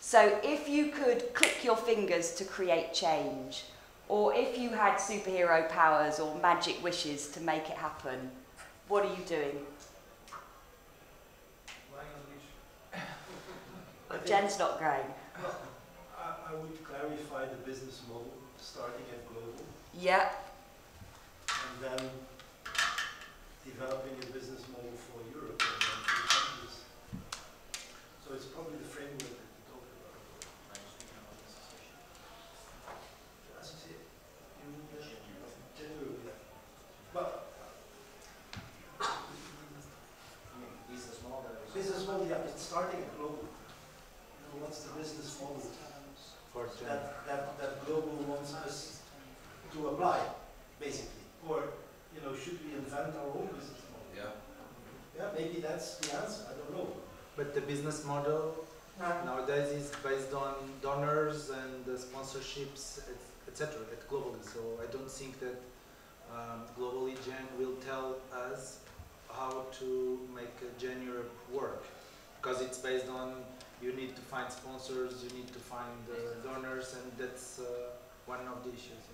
So if you could click your fingers to create change, or if you had superhero powers or magic wishes to make it happen, what are you doing? Jen's not going. Well, I would clarify the business model, starting at global. Yeah. And then developing a business model for Europe and then for the countries. So it's probably the framework that we talked about. Associate. Generally, yeah. But business model. Business model, yeah, it's starting at global. You know, what's the business model that global wants us to apply, basically? Or, you know, should we invent our own business model? Yeah. Yeah, maybe that's the answer, I don't know. But the business model nowadays is based on donors and sponsorships, etc. at globally. So I don't think that globally Gen will tell us how to make Gen Europe work, because it's based on you need to find sponsors, you need to find donors, and that's one of the issues.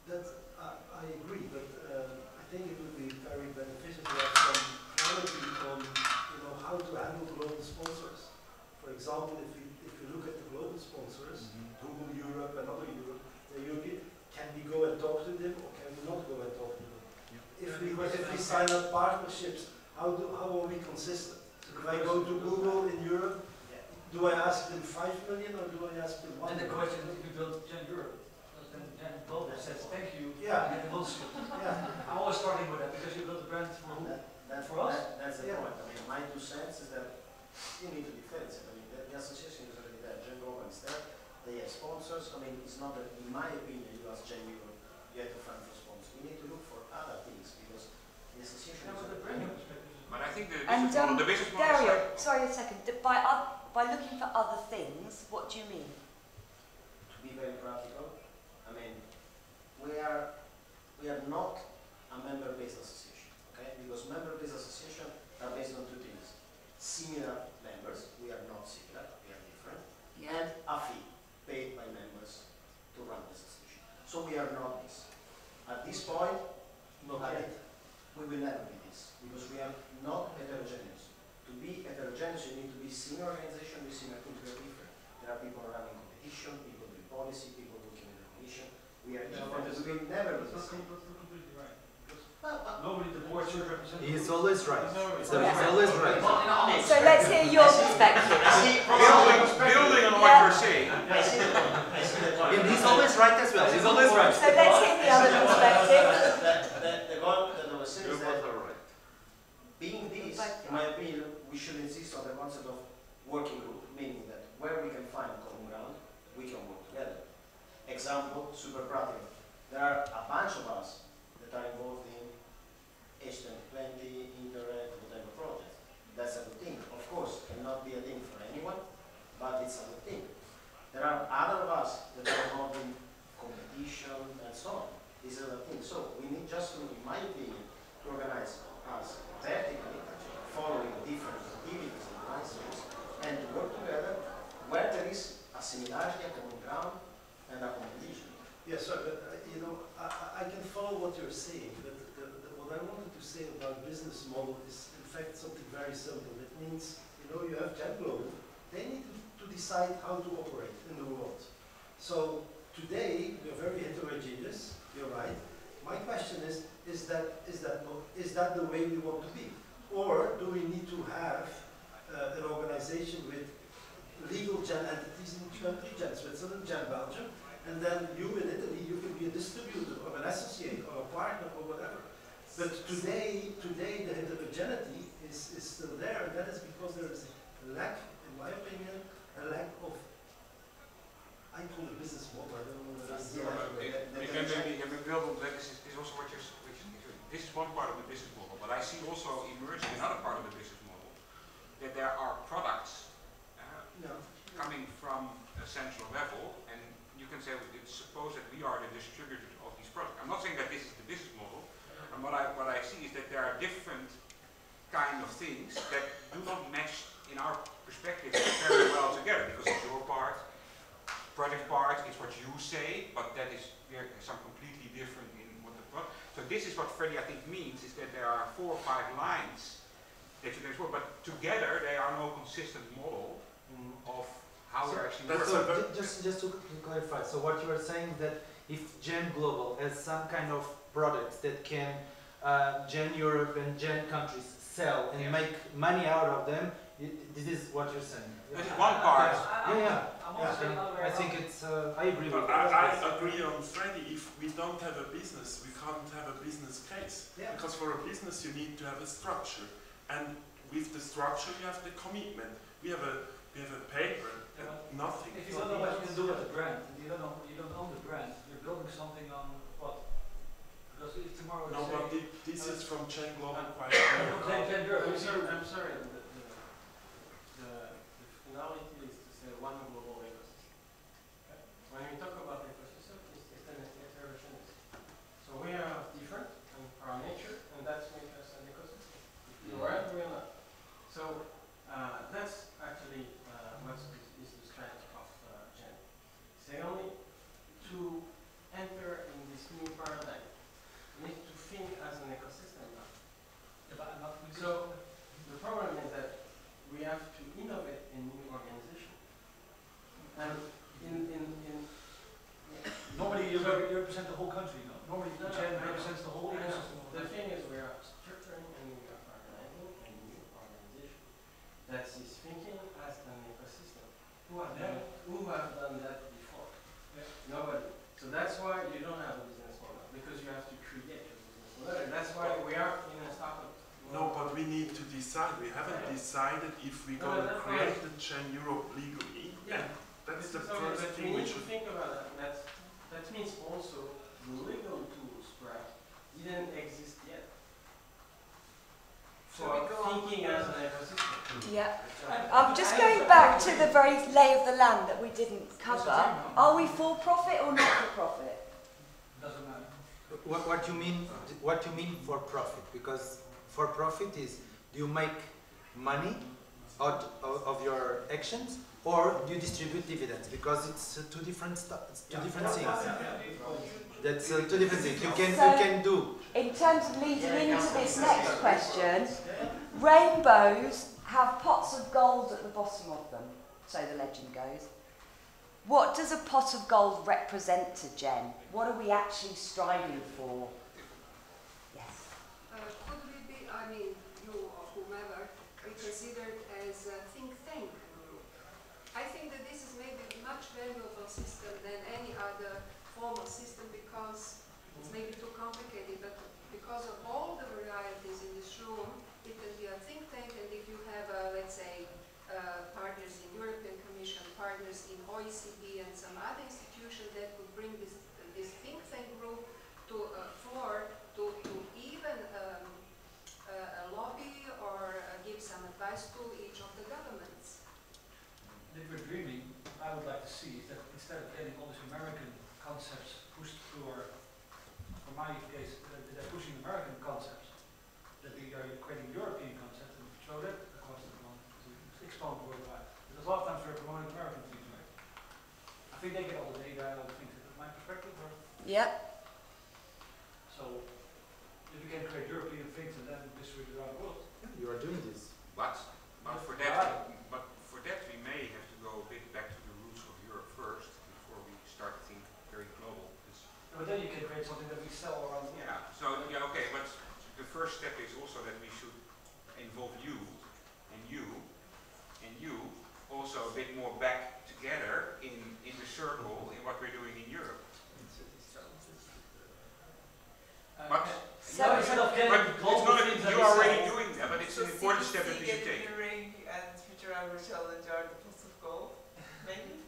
I agree, but I think it would be very beneficial to have some clarity on, you know, how to handle global sponsors. For example, if you look at the global sponsors, Google Europe and other Europe, can we go and talk to them, or can we not go and talk to them? If we sign up partnerships, how are we consistent? If I go to Google in Europe, do I ask them 5 million or do I ask them 1 And million? the question is, if you build Gen Europe, then Gen Global says thank you. Yeah. And yeah. I'm always starting with that because you build a brand for who? For us? That's the point. I mean, my 2 cents is that you need to be defensive. I mean, the association is already there. Gen Global is there. They have sponsors. I mean, it's not that, in my opinion, you as Gen Europe, you have to find for sponsors. We need to look for other things because the association is already there. But I think the And business model Dario, is sorry a second. By looking for other things, what do you mean? To be very practical, I mean, we are not a member-based association, okay? Because member-based associations are based on 2 things. Similar members, we are not similar, we are different, and a fee paid by members to run this association. So we are not this. At this point, we will never be this, because we are not heterogeneous. To be heterogeneous, you need to be senior organization with senior things. We are different. There are people running competition, people doing policy, people working in the commission. We are different. We will never be this. Completely right. Nobody, the board should represent. He is always right. Yeah. He's always right. So let's hear your perspective. building on what you're saying. And he's always right as well. He's always right. So let's hear the other perspective. The goal that I was saying is that being this, in my opinion, we should insist on the concept of working group, meaning that where we can find common ground, we can work together. Example, super practical. There are a bunch of us that are involved in H2020, Interact, whatever project. That's a good thing. Of course, cannot be a thing for anyone, but it's a good thing. There are other of us that are involved in competition and so on. These are the things. So we need just to, in my opinion, to organize us vertically, following different activities and milestones, and to work together where there is a similarity, a common ground, and a competition. Yes, sir, but you know, I can follow what you're saying, but what I wanted to say about business model is in fact something very simple. It means, you know, you have Gen Global, they need to decide how to operate in the world. So today, we're very heterogeneous, you're right. My question is that the way we want to be? Or do we need to have an organization with legal Gen entities in each country, Gen Switzerland, Gen Belgium, and then you in Italy, you can be a distributor or an associate or a partner or whatever. But today the heterogeneity is still there, and that is because there is a lack, in my opinion, a lack of, I call it business model, I don't know what that's the This is also what you're this is one part of the business model, but I see also emerging another part of the business model, that there are products coming from a central level, and you can say, suppose that we are the distributor of these products. I'm not saying that this is the business model, and what I see is that there are different kind of things that do not match, in our perspective, very well together, because it's your part, project part is what you say, but that is some completely different in what the product. So this is what Freddie, I think, means, is that there are 4 or 5 lines that you can explore, but together they are no consistent model of how we're actually working. Just to clarify, so what you are saying is that if Gen Global has some kind of products that can Gen Europe and Gen countries sell and make money out of them, this is what you're saying. This is one part. I think it's, I agree with that. that. I agree on Freddie. If we don't have a business, we can't have a business case. Because for a business you need to have a structure. And with the structure you have the commitment. We have a paper and nothing. If you don't know what you can do with the brand, you don't own the brand, you're building something on what? Because if tomorrow no, but this is from Gen Global quite I'm sorry. The finality is to say one global ecosystem. Okay? When we talk about ecosystem, it's heterogeneous. So we are different in our nature, and that's makes us an ecosystem. You are right, we are not. So that's actually what is the strength of Gen. Secondly, to enter in this new paradigm, we need to think as an ecosystem now. So the problem is that we have to innovate in new organization. And normally you represent the whole country, no? Normally Gen represents the whole ecosystem. The thing is we are structuring and we are organizing a new organization. have done that before. Nobody. So that's why you don't have a business model, because you have to create a business model. And that's why we are in a startup. No, but we need to decide. We haven't decided if we're going to create the Gen Europe legally. Yeah. That's the So first but thing we we need to should. think about that. That means also the legal tools, perhaps, didn't exist yet. For thinking as an ecosystem. Yeah. Just going back to the very lay of the land that we didn't cover, are we for profit or not for profit? Doesn't matter. What you mean for profit? Because for profit is, do you make money out of your actions, or do you distribute dividends? Because it's two different things. That's two different things. You can do. In terms of leading into this next question, rainbows have pots of gold at the bottom of them, so the legend goes. What does a pot of gold represent to Jen? What are we actually striving for? Yes. Could we be, I mean, you or whomever, be considered as a think tank group? I think that this is maybe a much valuable system than any other formal system, because it's maybe too complicated, but because of all the varieties in this room, it can be a think tank, and if you have, let's say, partners in European Commission, partners in OECD and some other institution that would bring this think tank group to a floor to even lobby or give some advice to each of the governments. If we're dreaming, I would like to see is that instead of getting all these American concepts pushed through our, for my case, they're pushing American concepts, that we are creating European concepts and show that across the world to expand worldwide. Because a lot of times we're promoting American things, right? I think they get all the data and all the things. Is my perspective? Or? Yep. So if we can create European things and then distribute it around the world. You are doing this. But for that we may have to go a bit back to the roots of Europe first before we start to think very global. But then you can create something that we sell around the world. Yeah. So yeah, okay. But the first step is also that we should involve you and you also a bit more back together in the circle in what we're doing in Europe. But it's not you're already doing that, but it's an important step that we should take. And Future Average Challenge are the pots of gold, maybe?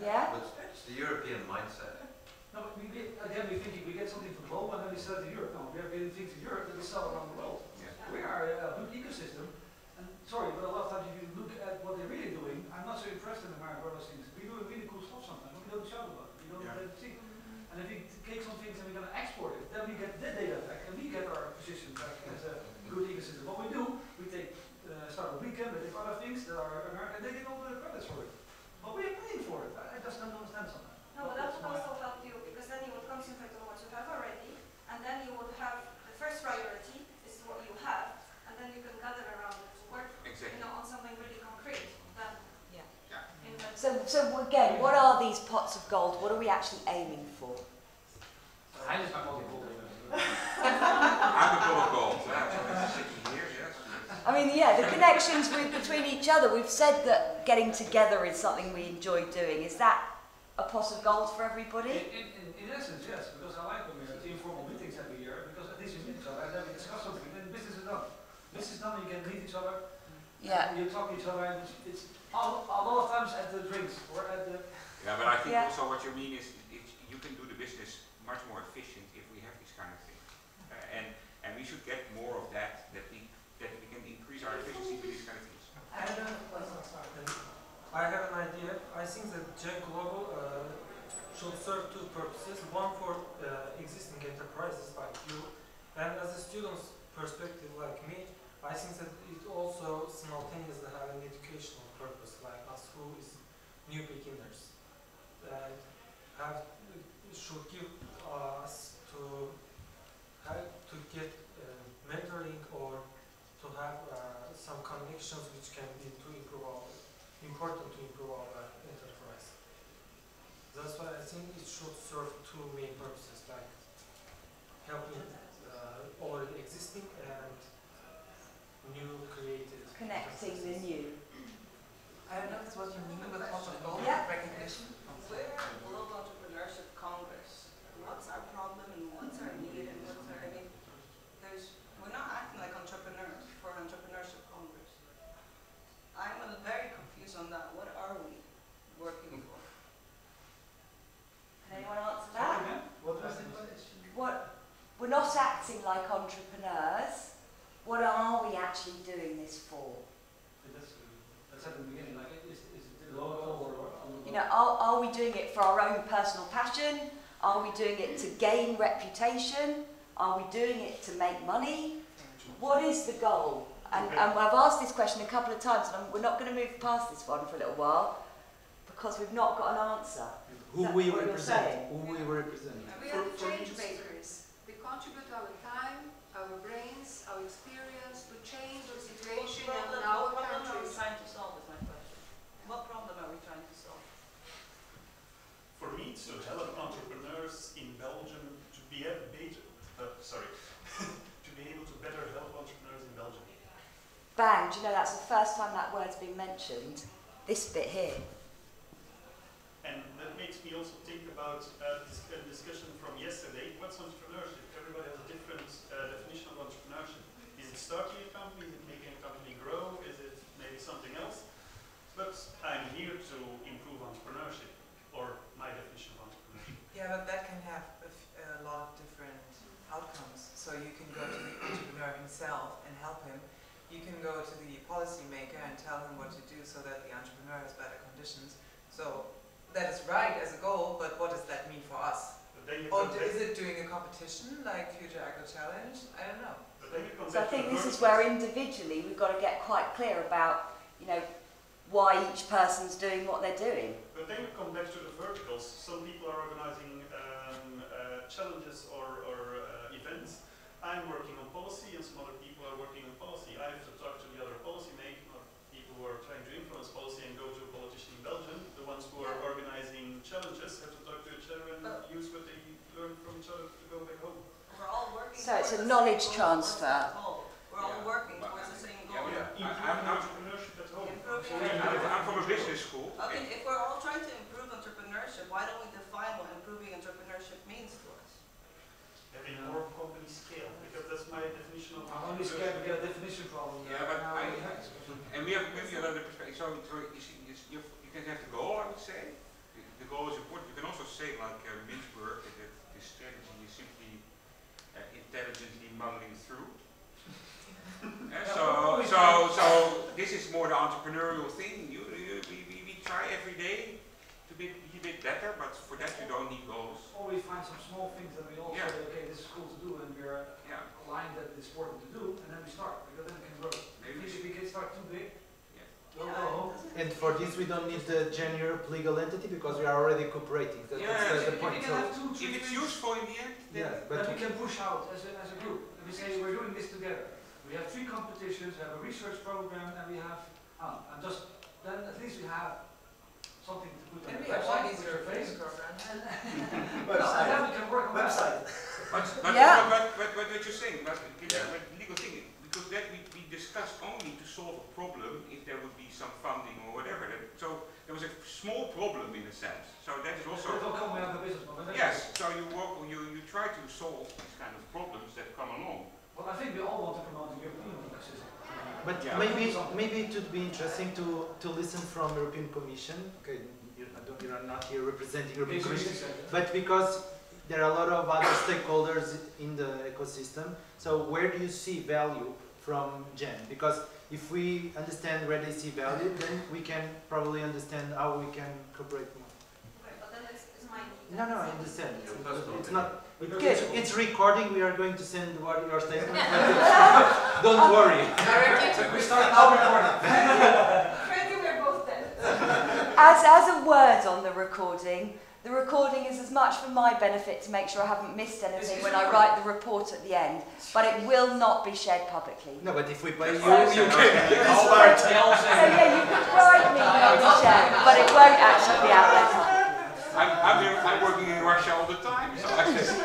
Yeah. But it's the European mindset. No, but again, we're thinking we get something from global and then we sell it to Europe. No, we are getting things in Europe that we sell around the world. Yeah. We are a good ecosystem. And sorry, but a lot of times if you look at what they're really doing, I'm not so impressed in America or those things. We're doing really cool stuff sometimes, but we don't shout about it. We don't let it see. And if we take some things and we're going to export it, then we get the data back and we get our position back as a good ecosystem. What we do, we take start a weekend, we take other things that are American, they get all the credits for it. But we are paying for it. I just don't understand something. No, but that would also help you, because then you would concentrate on what you have already, and then you would have the first priority is what you have, and then you can gather around it to work, on something really concrete. Then, So again, what are these pots of gold? What are we actually aiming for? I'm just not gold. I'm a pot of gold. Sitting here, yes. I mean, yeah, the connections between each other. We've said that getting together is something we enjoy doing. Is that a pot of gold for everybody? In essence, yes, because I like when we have informal meetings every year, because at least we meet each other and then we discuss something, and then business is done. Business is done, you can meet each other, you talk to each other, and it's a lot of times at the drinks or at the... Yeah, but I think also what you mean is you can do the business much more efficient if we have these kind of things. And we should get more of that we can increase our efficiency with these kind of things. I have an idea. I think that Gen Global should serve two purposes. One for existing enterprises like you, and as a student's perspective like me, I think that it also simultaneously have an educational purpose, like us who is new beginners, and should give us to get mentoring or to have some connections which can be important to improve our enterprise. That's why I think it should serve two main purposes, like helping already existing and new created. Connecting the new. I don't know if it's what you mean with pot of gold Yeah. recognition. acting like entrepreneurs, what are we actually doing this for? That's at the beginning, like, is it local or what? You know, are we doing it for our own personal passion? Are we doing it to gain reputation? Are we doing it to make money? What is the goal? And I've asked this question a couple of times, and we're not going to move past this one for a little while because we've not got an answer. Who we represent? Who we represent? We are the change makers. We contribute our time, our brains, our experience to change the situation in our countries. What problem are we trying to solve is my question. What problem are we trying to solve? For me, to help entrepreneurs in Belgium to be able to be able to better help entrepreneurs in Belgium. Bang, do you know that's the first time that word's been mentioned? This bit here. And that makes me also think about a discussion from yesterday. What's entrepreneurship? Everybody has a different definition of entrepreneurship. Is it starting a company? Is it making a company grow? Is it maybe something else? But I'm here to improve entrepreneurship, or my definition of entrepreneurship. Yeah, but that can have a lot of different outcomes. So you can go to the entrepreneur himself and help him. You can go to the policymaker and tell him what to do so that the entrepreneur has better conditions. So that is right as a goal, but what does that mean for us? Or is it doing a competition like Future Agro Challenge? I don't know. So I think this is where individually we've got to get quite clear about, you know, why each person's doing what they're doing. But then we come back to the verticals. Some people are organizing challenges or events. I'm working on policy and some other people are working on policy. I have to talk to the other policy makers, people who are trying to influence policy and go to a politician in Belgium. The ones who are organizing challenges have to talk to each other and use what they learn from each other to go back home. We're all working. So it's a knowledge transfer. We're all working towards the same goal. Improving entrepreneurship at home. I'm from a business school. Okay, if we're all trying to improve entrepreneurship, why don't we define what improving entrepreneurship means to us? Having more company scale, because that's my definition of I'm only scared we get a definition problem. Yeah, but and we have maybe another perspective. So you can have the goal, I would say. The goal is important. You can also say, like Mintzberg, that this strategy is simply intelligently muddling through. So this is more the entrepreneurial thing. We try every day to be a bit better, but for that you don't need goals. Or we find some small things that we all say, okay, this is cool to do, and we're aligned that it's important to do, and then we start, because then it can grow. Maybe if we can start too big, we'll go home. And for this we don't need the Europe legal entity because we are already cooperating. That's the point. If it's useful in the end, then we can push out as a group. And we say we're doing this together. We have 3 competitions, we have a research program, and we have, then at least we have something to put on the website, put your face. And then we can work on website. But what you're saying, but legal thing, because that we discussed only to solve a problem if there would be some funding or whatever. So there was a small problem in a sense. So that is also. They don't come out of the business model. Yes. So you try to solve these kind of problems that come along. Well, I think we all want to promote the European ecosystem. But maybe it would be interesting to listen from European Commission. Okay, you're not here representing European Commission, but because there are a lot of other stakeholders in the ecosystem. So where do you see value from Gen? Because if we understand where they see value, then we can probably understand how we can cooperate more. Okay, but then it's my. No, I understand. It's not. It's recording. We are going to send your statement. Don't worry. We start now recording. Frankly, we're both dead. As a word on the recording is as much for my benefit to make sure I haven't missed anything when I write the report at the end, but it will not be shared publicly. No, but if we pay you can. So yeah, you can bribe me not to share, but it won't actually be out there publicly. I'm working in Russia all the time, so I just.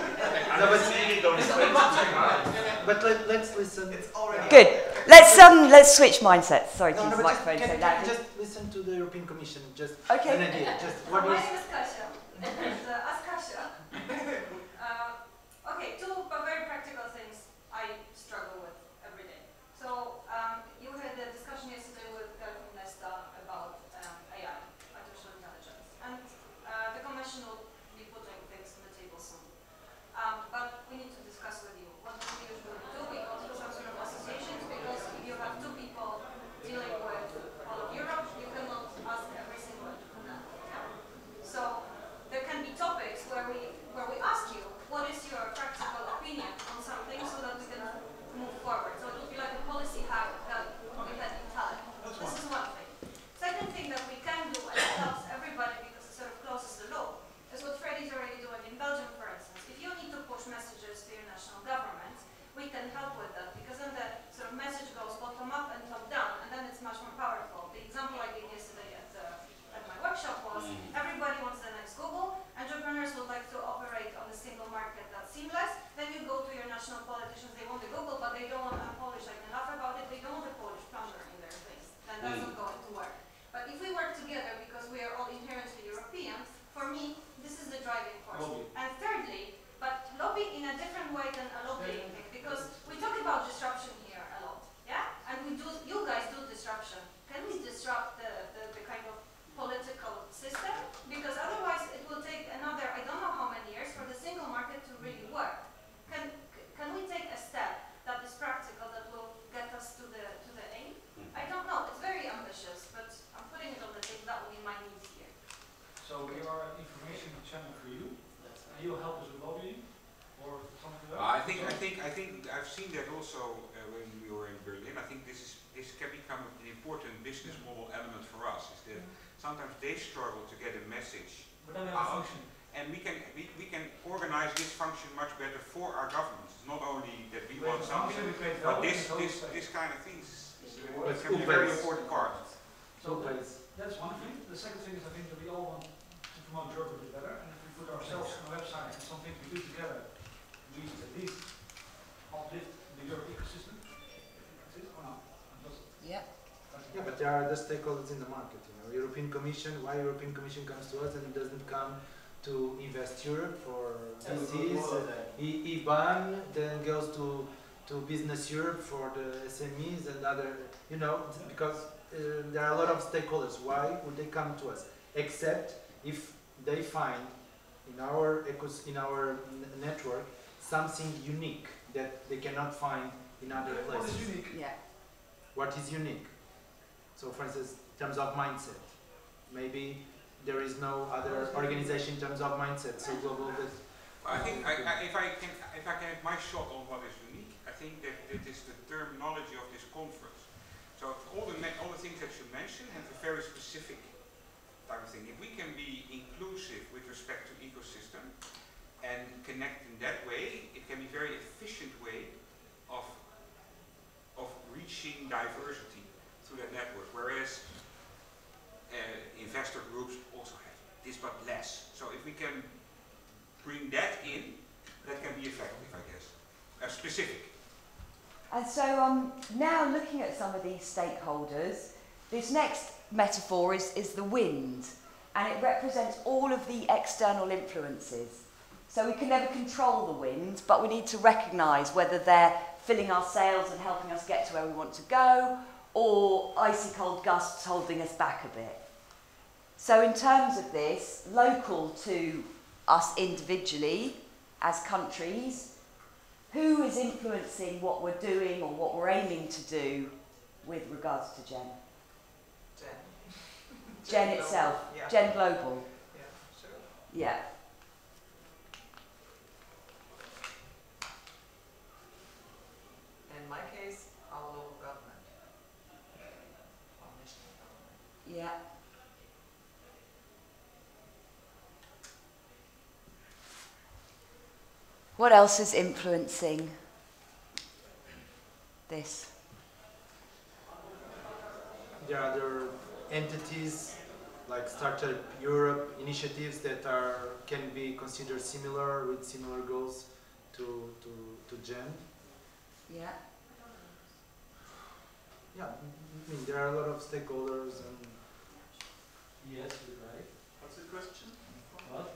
But let's listen. It's already good. Let's switch mindsets. Sorry to use the microphone so loudly. Just listen to the European Commission. Just an idea. My name is Kasia. Ask Kasia. Okay, 2 very practical things I struggle with every day. So you had a discussion yesterday with Galvin Nesta about AI, artificial intelligence, and the Commission will be putting things on the table soon. But we need to discuss with you what do you So we are an information channel for you, and you'll help us with lobbying or something like I that. think I've seen that also when we were in Berlin. I think this can become an important business model element for us. Is that sometimes they struggle to get a message out, and we can organize this function much better for our governments. It's not only that we want something, but this kind of things can be a very important part. So that's one thing. The second thing is I think that we all want to promote Europe a bit better, and if we put ourselves on a website and some things we do together, we at least uplift the Europe ecosystem. Is it or not? Yeah. Yeah, but there are the stakeholders in the market. You know, European Commission. Why European Commission comes to us and doesn't come to Invest Europe for VCs? IBAN then goes to Business Europe for the SMEs and other. You know, because there are a lot of stakeholders. Why would they come to us? Except if they find in our network something unique that they cannot find in other places. What is unique? Yeah. What is unique? So, for instance, in terms of mindset, maybe there is no other organization in terms of mindset. So global. I think if I can have my shot on what is unique, I think that it is the terminology of this conference. So all the things that you mentioned have a very specific type of thing. If we can be inclusive with respect to ecosystem and connect in that way, it can be a very efficient way of reaching diversity through that network. Whereas investor groups also have this but less. So if we can bring that in, that can be effective, I guess. Specific. And so now looking at some of these stakeholders, this next metaphor is the wind, and it represents all of the external influences. So we can never control the wind, but we need to recognise whether they're filling our sails and helping us get to where we want to go, or icy cold gusts holding us back a bit. So in terms of this, local to us individually, as countries, who is influencing what we're doing or what we're aiming to do with regards to Gen? Gen itself, yeah. Gen Global. Yeah, sure. Yeah. In my case, our local government, our national government. Yeah. What else is influencing this? There are other entities like Startup Europe initiatives that can be considered similar with similar goals to Gen. Yeah. Yeah, I mean there are a lot of stakeholders and. Yes, you're right. What's the question? What?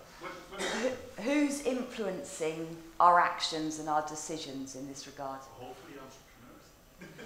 Who's influencing our actions and our decisions in this regard? Hopefully entrepreneurs.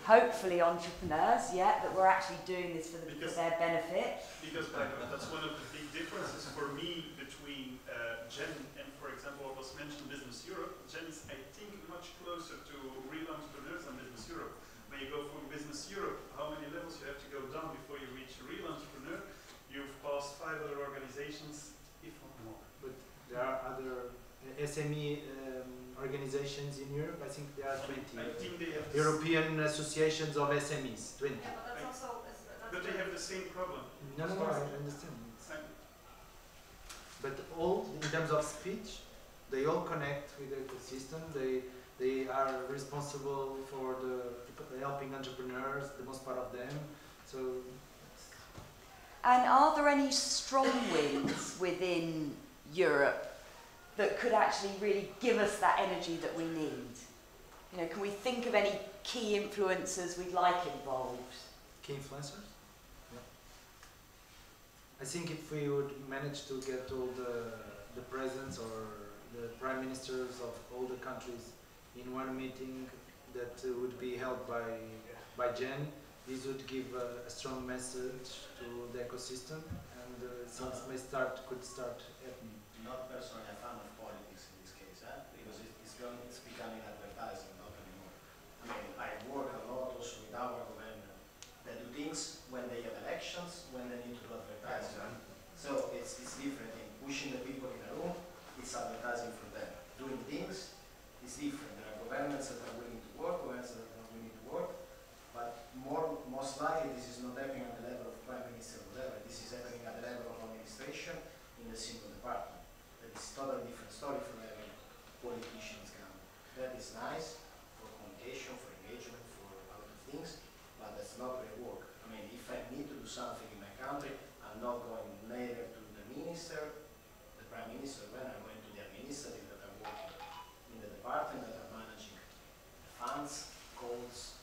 Hopefully entrepreneurs, yeah, that we're actually doing this for their benefit. Because that's one of the big differences for me between Gen and, for example, what was mentioned Business Europe. Gen is, I think, much closer to real entrepreneurs than Business Europe. When you go from Business Europe, how many levels you have to go down before you reach a real entrepreneur? You've passed 5 other organizations, if not more. But there are other SME organizations in Europe. I think there are 20. I think they have European associations of SMEs, 20. Yeah, but that's also... But they have the same problem. No, I understand. But all, in terms of speech, they all connect with the ecosystem. They are responsible for helping entrepreneurs, the most part of them. So. And are there any strong winds within Europe that could actually really give us that energy that we need? You know, can we think of any key influencers we'd like involved? Key influencers? Yeah. I think if we would manage to get all the presidents or the prime ministers of all the countries in one meeting that would be held by Gen, this would give a strong message to the ecosystem, and things could start happening. Not personally a fan of politics in this case, because it's becoming advertising, not anymore. I mean, I work a lot also with our government. They do things when they have elections, when they need to do advertising. So it's different. a single department. That is totally different story from having politicians come. That is nice for communication, for engagement, for a lot of things, but that's not real work. I mean, if I need to do something in my country, I'm not going neither to the minister, the prime minister, when I'm going to the administrative that are working in the department that are managing funds, codes.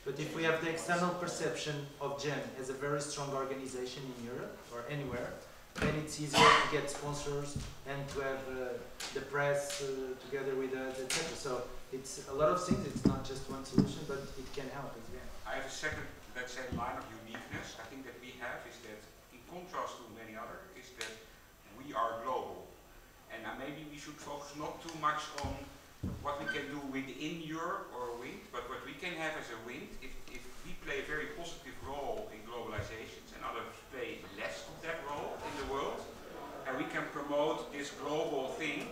But if we have the external perception of GEN as a very strong organization in Europe or anywhere, then it's easier to get sponsors and to have the press together with us, etc. So it's a lot of things. It's not just one solution, but it can help as well. I have a second, let's say, line of uniqueness. I think that we have is that, in contrast to many others, is that we are global. And maybe we should focus not too much on what we can do within Europe or WIND, but what we can have as a WIND, if we play a very positive role in globalizations and others play less of that role in the world, and we can promote this global thing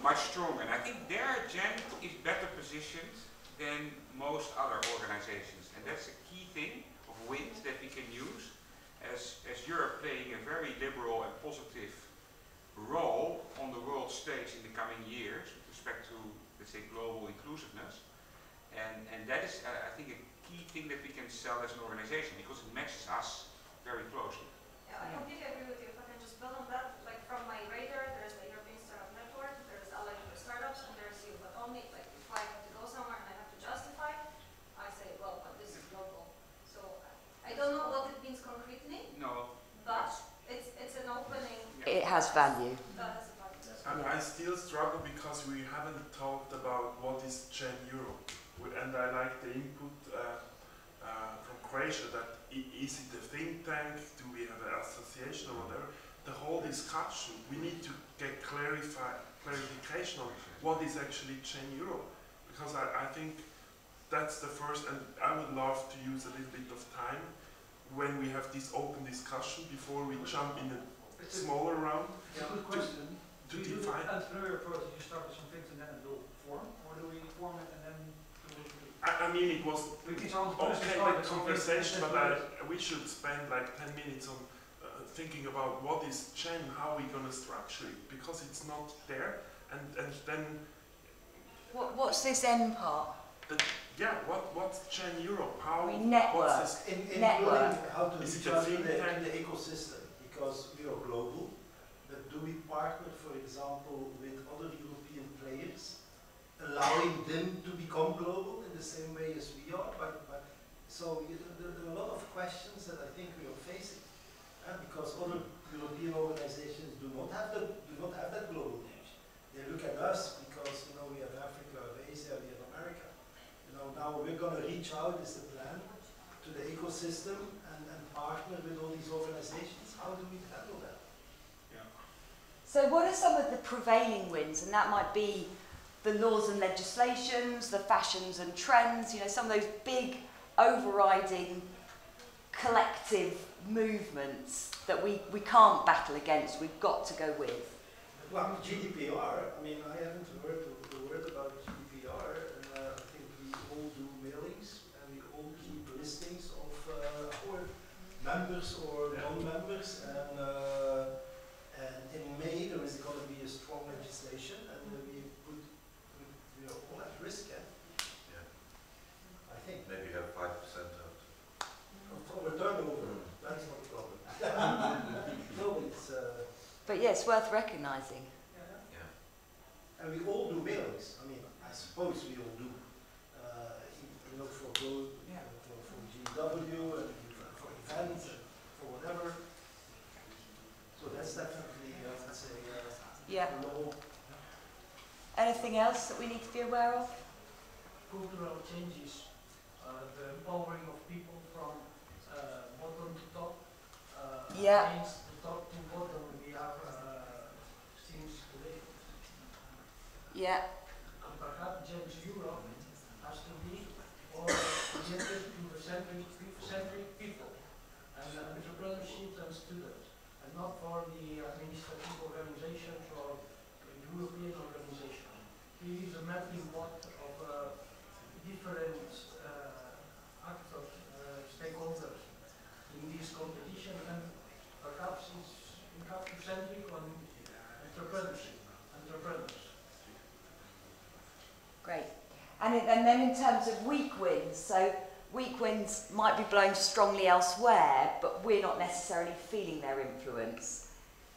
much stronger. And I think there GEN is better positioned than most other organizations. And that's a key thing of WIND that we can use as Europe playing a very liberal and positive role on the world stage in the coming years with respect to, let's say, global inclusiveness. And that is, I think, a key thing that we can sell as an organization because it matches us very closely. Yeah, I completely agree with you. If I can just build on that, like from my radar, there's the European Startup Network, there's Allied Startups, and there's you. But only, like, if I have to go somewhere and I have to justify, I say, well, but this is local. So I don't know what it means concretely. No. But it's an opening. It has value. That has a value. I still struggle because we haven't talked about what is Gen Europe, and I like the input from Croatia that is it a think tank, do we have an association or whatever. The whole discussion, we need to get clarification on what is actually Gen Europe, because I think that's the first, and I would love to use a little bit of time when we have this open discussion before we jump in a smaller round. It's a good question. To do you define. do entrepreneur approach, you start with some things and then it will form, or do we form it and then I mean, it was okay, the conversation, but we should spend like 10 minutes on thinking about what is Gen, how we're going to structure it, because it's not there, and then... What's this N part? Yeah, what's Gen Europe? How we network. Including how to reach out to the ecosystem, because we are global, but do we partner, for example, with other European players, allowing them to become global in the same way as we are? So there are a lot of questions that I think we are facing, because other European organizations do not have that global reach. They look at us because we have Africa, we have Asia, we have America. Now we're going to reach out is the plan to the ecosystem and partner with all these organizations. How do we handle that? Yeah. So what are some of the prevailing winds? And that might be the laws and legislations, the fashions and trends, some of those big overriding collective movements that we can't battle against, we've got to go with. Well, GDPR, I mean, I haven't heard the word about GDPR, and I think we all do mailings, and we all keep listings of our members or non-members, and in May there is going to be a strong legislation, and we are all at risk, I think. Maybe have 5% out. Of our turnover, that's not a problem. No, it's... But yes, worth recognising. And we all do mailings. I mean, I suppose we all do. For GW and for events and for whatever. So that's definitely, let's say, law. Anything else that we need to be aware of? Cultural changes, the empowering of people from bottom to top. Against the top to bottom, we have things today. Yeah. Perhaps James Europe has to be oriented to the centric people and entrepreneurship and students, and not for the administrative organizations or European organizations. He is a melting pot of different actors, stakeholders in this competition, and perhaps it's centric on entrepreneurship, entrepreneurs. Great. And then in terms of weak winds, so weak winds might be blowing strongly elsewhere, but we're not necessarily feeling their influence.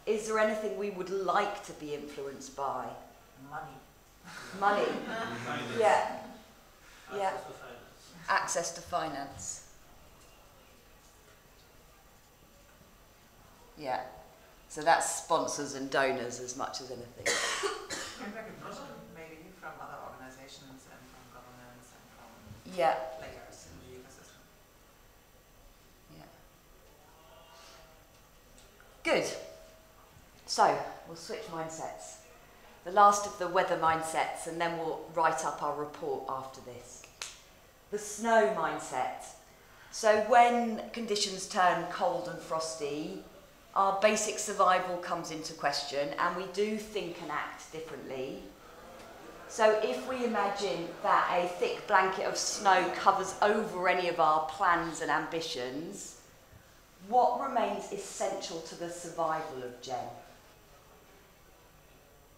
Is there anything we would like to be influenced by? Money. Money. Yeah. Yeah. Access to finance. Access to finance. Yeah. So that's sponsors and donors as much as anything. And recognition, maybe from other organizations and from governments and from Yeah. players in the ecosystem. Yeah. Good. So, we'll switch mindsets. The last of the weather mindsets, and then we'll write up our report after this. The snow mindset. So when conditions turn cold and frosty, our basic survival comes into question, and we do think and act differently. So if we imagine that a thick blanket of snow covers over any of our plans and ambitions, what remains essential to the survival of Jen?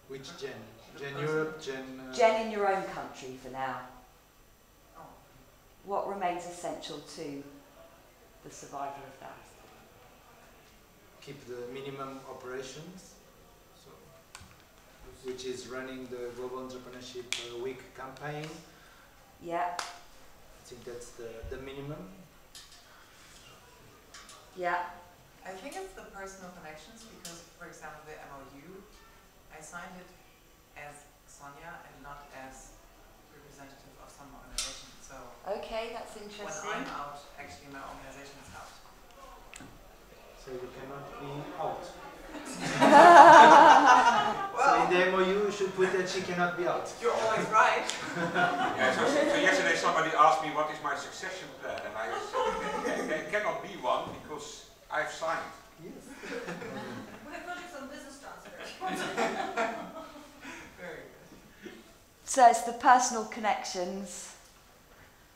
Which Jen? Jen Europe, Jen... Jen in your own country for now. What remains essential to the survival of that? Keep the minimum operations, so, which is running the Global Entrepreneurship Week campaign. Yeah. I think that's the minimum. Yeah. I think it's the personal connections because, for example, the MOU, I signed it as Sonia and not as representative of some organization. So okay, that's interesting. When I'm out, actually my organization is out. So you cannot be out. Well, so in the MOU you should put that she cannot be out. You're always right. Yeah, so yesterday somebody asked me what is my succession plan, and I said there cannot be one because I've signed. Yes. We have projects on business transfer. Very good. So it's the personal connections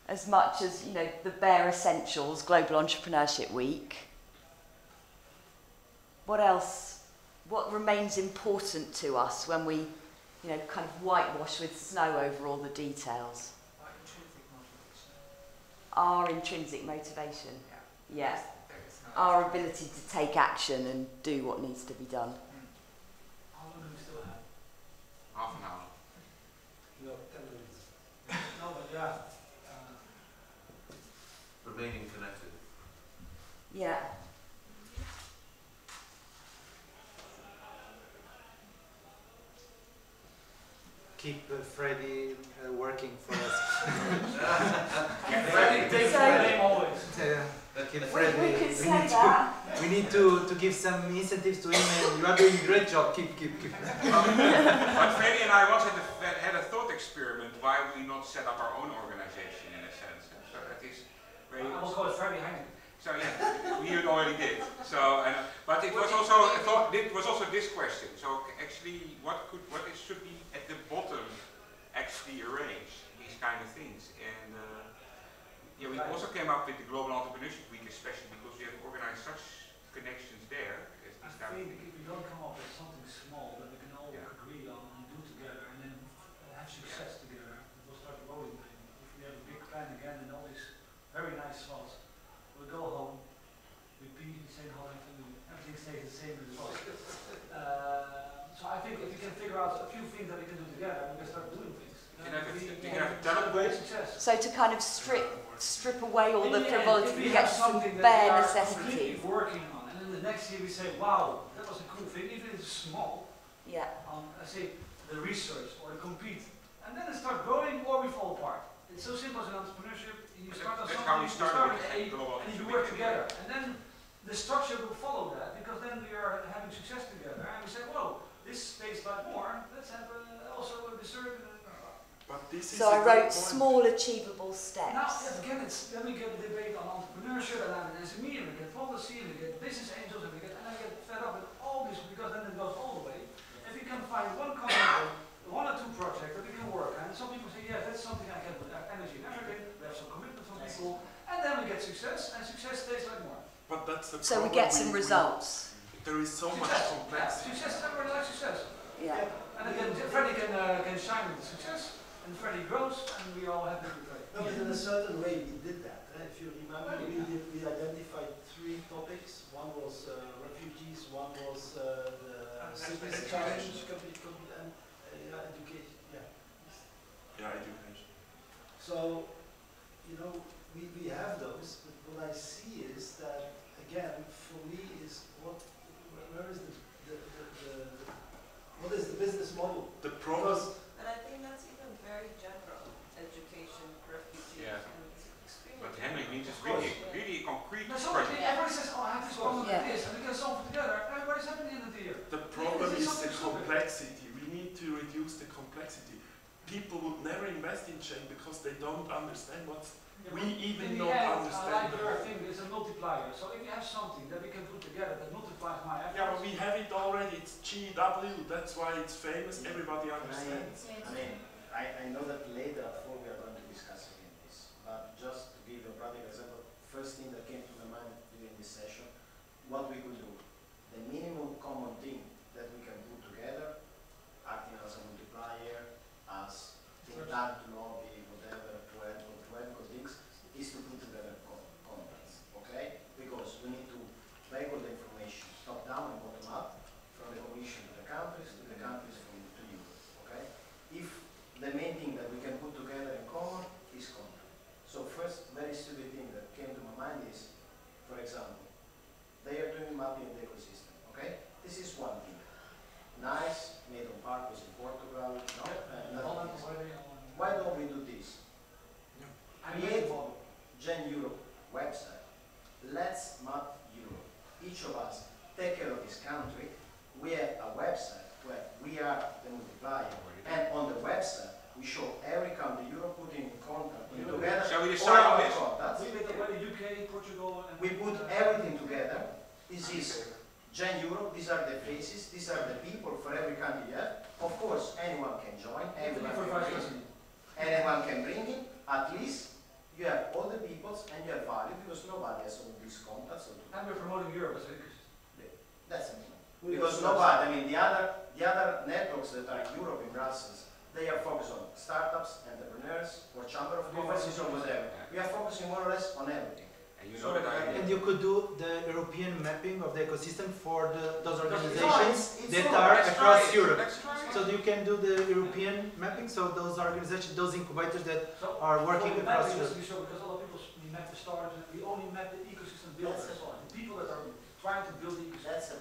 as much as, you know, the bare essentials, Global Entrepreneurship Week. What else? What remains important to us when we, you know, kind of whitewash with snow over all the details? Our intrinsic motivation. Yeah. Our ability to take action and do what needs to be done. How long do we still have? Half an hour. No, 10 minutes. No, but yeah. Remaining connected. Yeah. Keep Freddie working for us. Freddie takes the blame always. Keep Freddie. We could say that. We need to give some incentives to him, and you are doing a great job. Keep. But Freddie and I once had a thought experiment why we not set up our own organization in a sense. So that is very. I will call it Freddie behind it. So yeah, we already did. So, but it was also it was also this question. So actually, what should be at the bottom actually arranged these kind of things? And yeah, we also came up with the Global Entrepreneurship Week, especially because we have organized such connections there. I think if we don't come up with something small that we can all agree on and do together, and then have success together, we'll start rolling. If we have a big plan again and all these very nice thoughts. We go home, repeat the same whole thing, everything stays the same as well. So I think if we can figure out a few things that we can do together, we can start doing things. You can have a talent great success. So to kind of strip away all the If frivolity, we we have get some something that bare we are necessities. completely working on, and then the next year we say, wow, that was a cool thing, even if it's small. Yeah. I say the research or the compete, and then it starts growing or we fall apart. It's so simple as an entrepreneurship. You start on That's something, how we you started start with with A, and you work together. And then the structure will follow that, because then we are having success together. And we say, whoa, this tastes like more, let's have also a dessert. But this So I wrote small achievable steps. Now, again, then we get a debate on entrepreneurship, and I'm an SME, and we get policy, and we get business angels, and I get fed up with all this, because then it goes all the way. If we can find one company, one or two projects that we can work on, and some people say, yeah, that's something I can put energy and effort in, we have some commitment from people, and then we get success, and success tastes like more. But that's the So we get some results. there is so much complexity. Success, everybody likes success. Yeah. And again, Freddie can shine with success, and Freddie grows, and we all happy with Freddie. No, but in a certain way we did that. If you remember, we identified 3 topics. One was refugees, one was the cities challenge, and education. Yeah, education. So, you know, we have those, but what I see is that, again, for me is where is what is the business model? The problem. And I think that's even very general. Education, refugees, Yeah. and it's extremely But Henry means it's general. really concrete. No, so everybody says, oh, I have this problem with this, and we can solve it together. Everybody's happy at the end of the year. The problem is the complexity. We need to reduce the complexity. People would never invest in chain because they don't understand what's. Yeah, we even in the don't end, understand. like your thing, it's a multiplier. So if you have something that we can put together that multiplies my effort. Yeah, but we have it already. It's GW. That's why it's famous. Everybody understands. I mean, I know that later at 4 we are going to discuss again this, but just to give a practical example, first thing that came to my mind during this session, what we could do, the minimum common thing that we can put together, acting as a multiplier, as think tank to lobby, whatever, to help things, is to put together contacts, okay? Because we need to vehicle the information top down and bottom up, from the Commission to the countries from to you, okay? If the main thing that we can put together in common is content. So first, very stupid thing that came to my mind is, for example, they are doing mapping the ecosystem, okay? This is one thing. Nice, made on purpose in Portugal, no? Why don't we do this? Create Gen Europe website. Let's map Europe. Each of us take care of this country. We have a website where we are the multiplier. And on the website, we show every country Europe putting in contact together. Shall we decide on this? We did already UK, Portugal, and we put everything together. This is Gen Europe. These are the faces. These are the people for every country you have. Of course, anyone can join. Anyone can bring in. At least you have all the peoples and you have value because nobody has all these contacts. And we're promoting Europe as a That's it. Because nobody, I mean, the other networks that are in Europe, in Brussels, they are focused on startups, entrepreneurs, or chamber of commerce, or whatever. We are focusing more or less on everything. And you could do the European mapping of the ecosystem for those organizations that are across Europe. So you can do the European mapping, so those organizations, those incubators that are working across Europe. Because a lot of people map the startups, we only map the ecosystem builders, the people that are trying to build the ecosystem.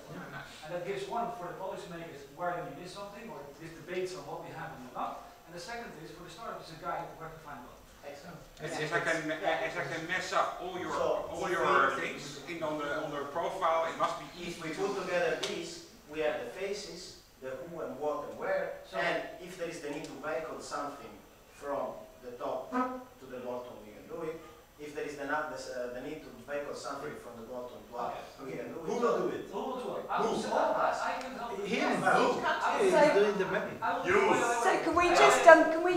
And that gives one for the policymakers where they miss something, or this debates on what we have and not. And the second is for the startups, is a guide where to find one. If I can mess up all your things on the profile, it must be easy. If we put together these, we have the faces, the who and what and where, and if there is the need to vehicle something from the top to the bottom, we can do it. If there is the need to vehicle something from the bottom to up, we can do it. Who will do it? Who will do it? Who? All of us. I can help. Him. He's doing the mapping. So can we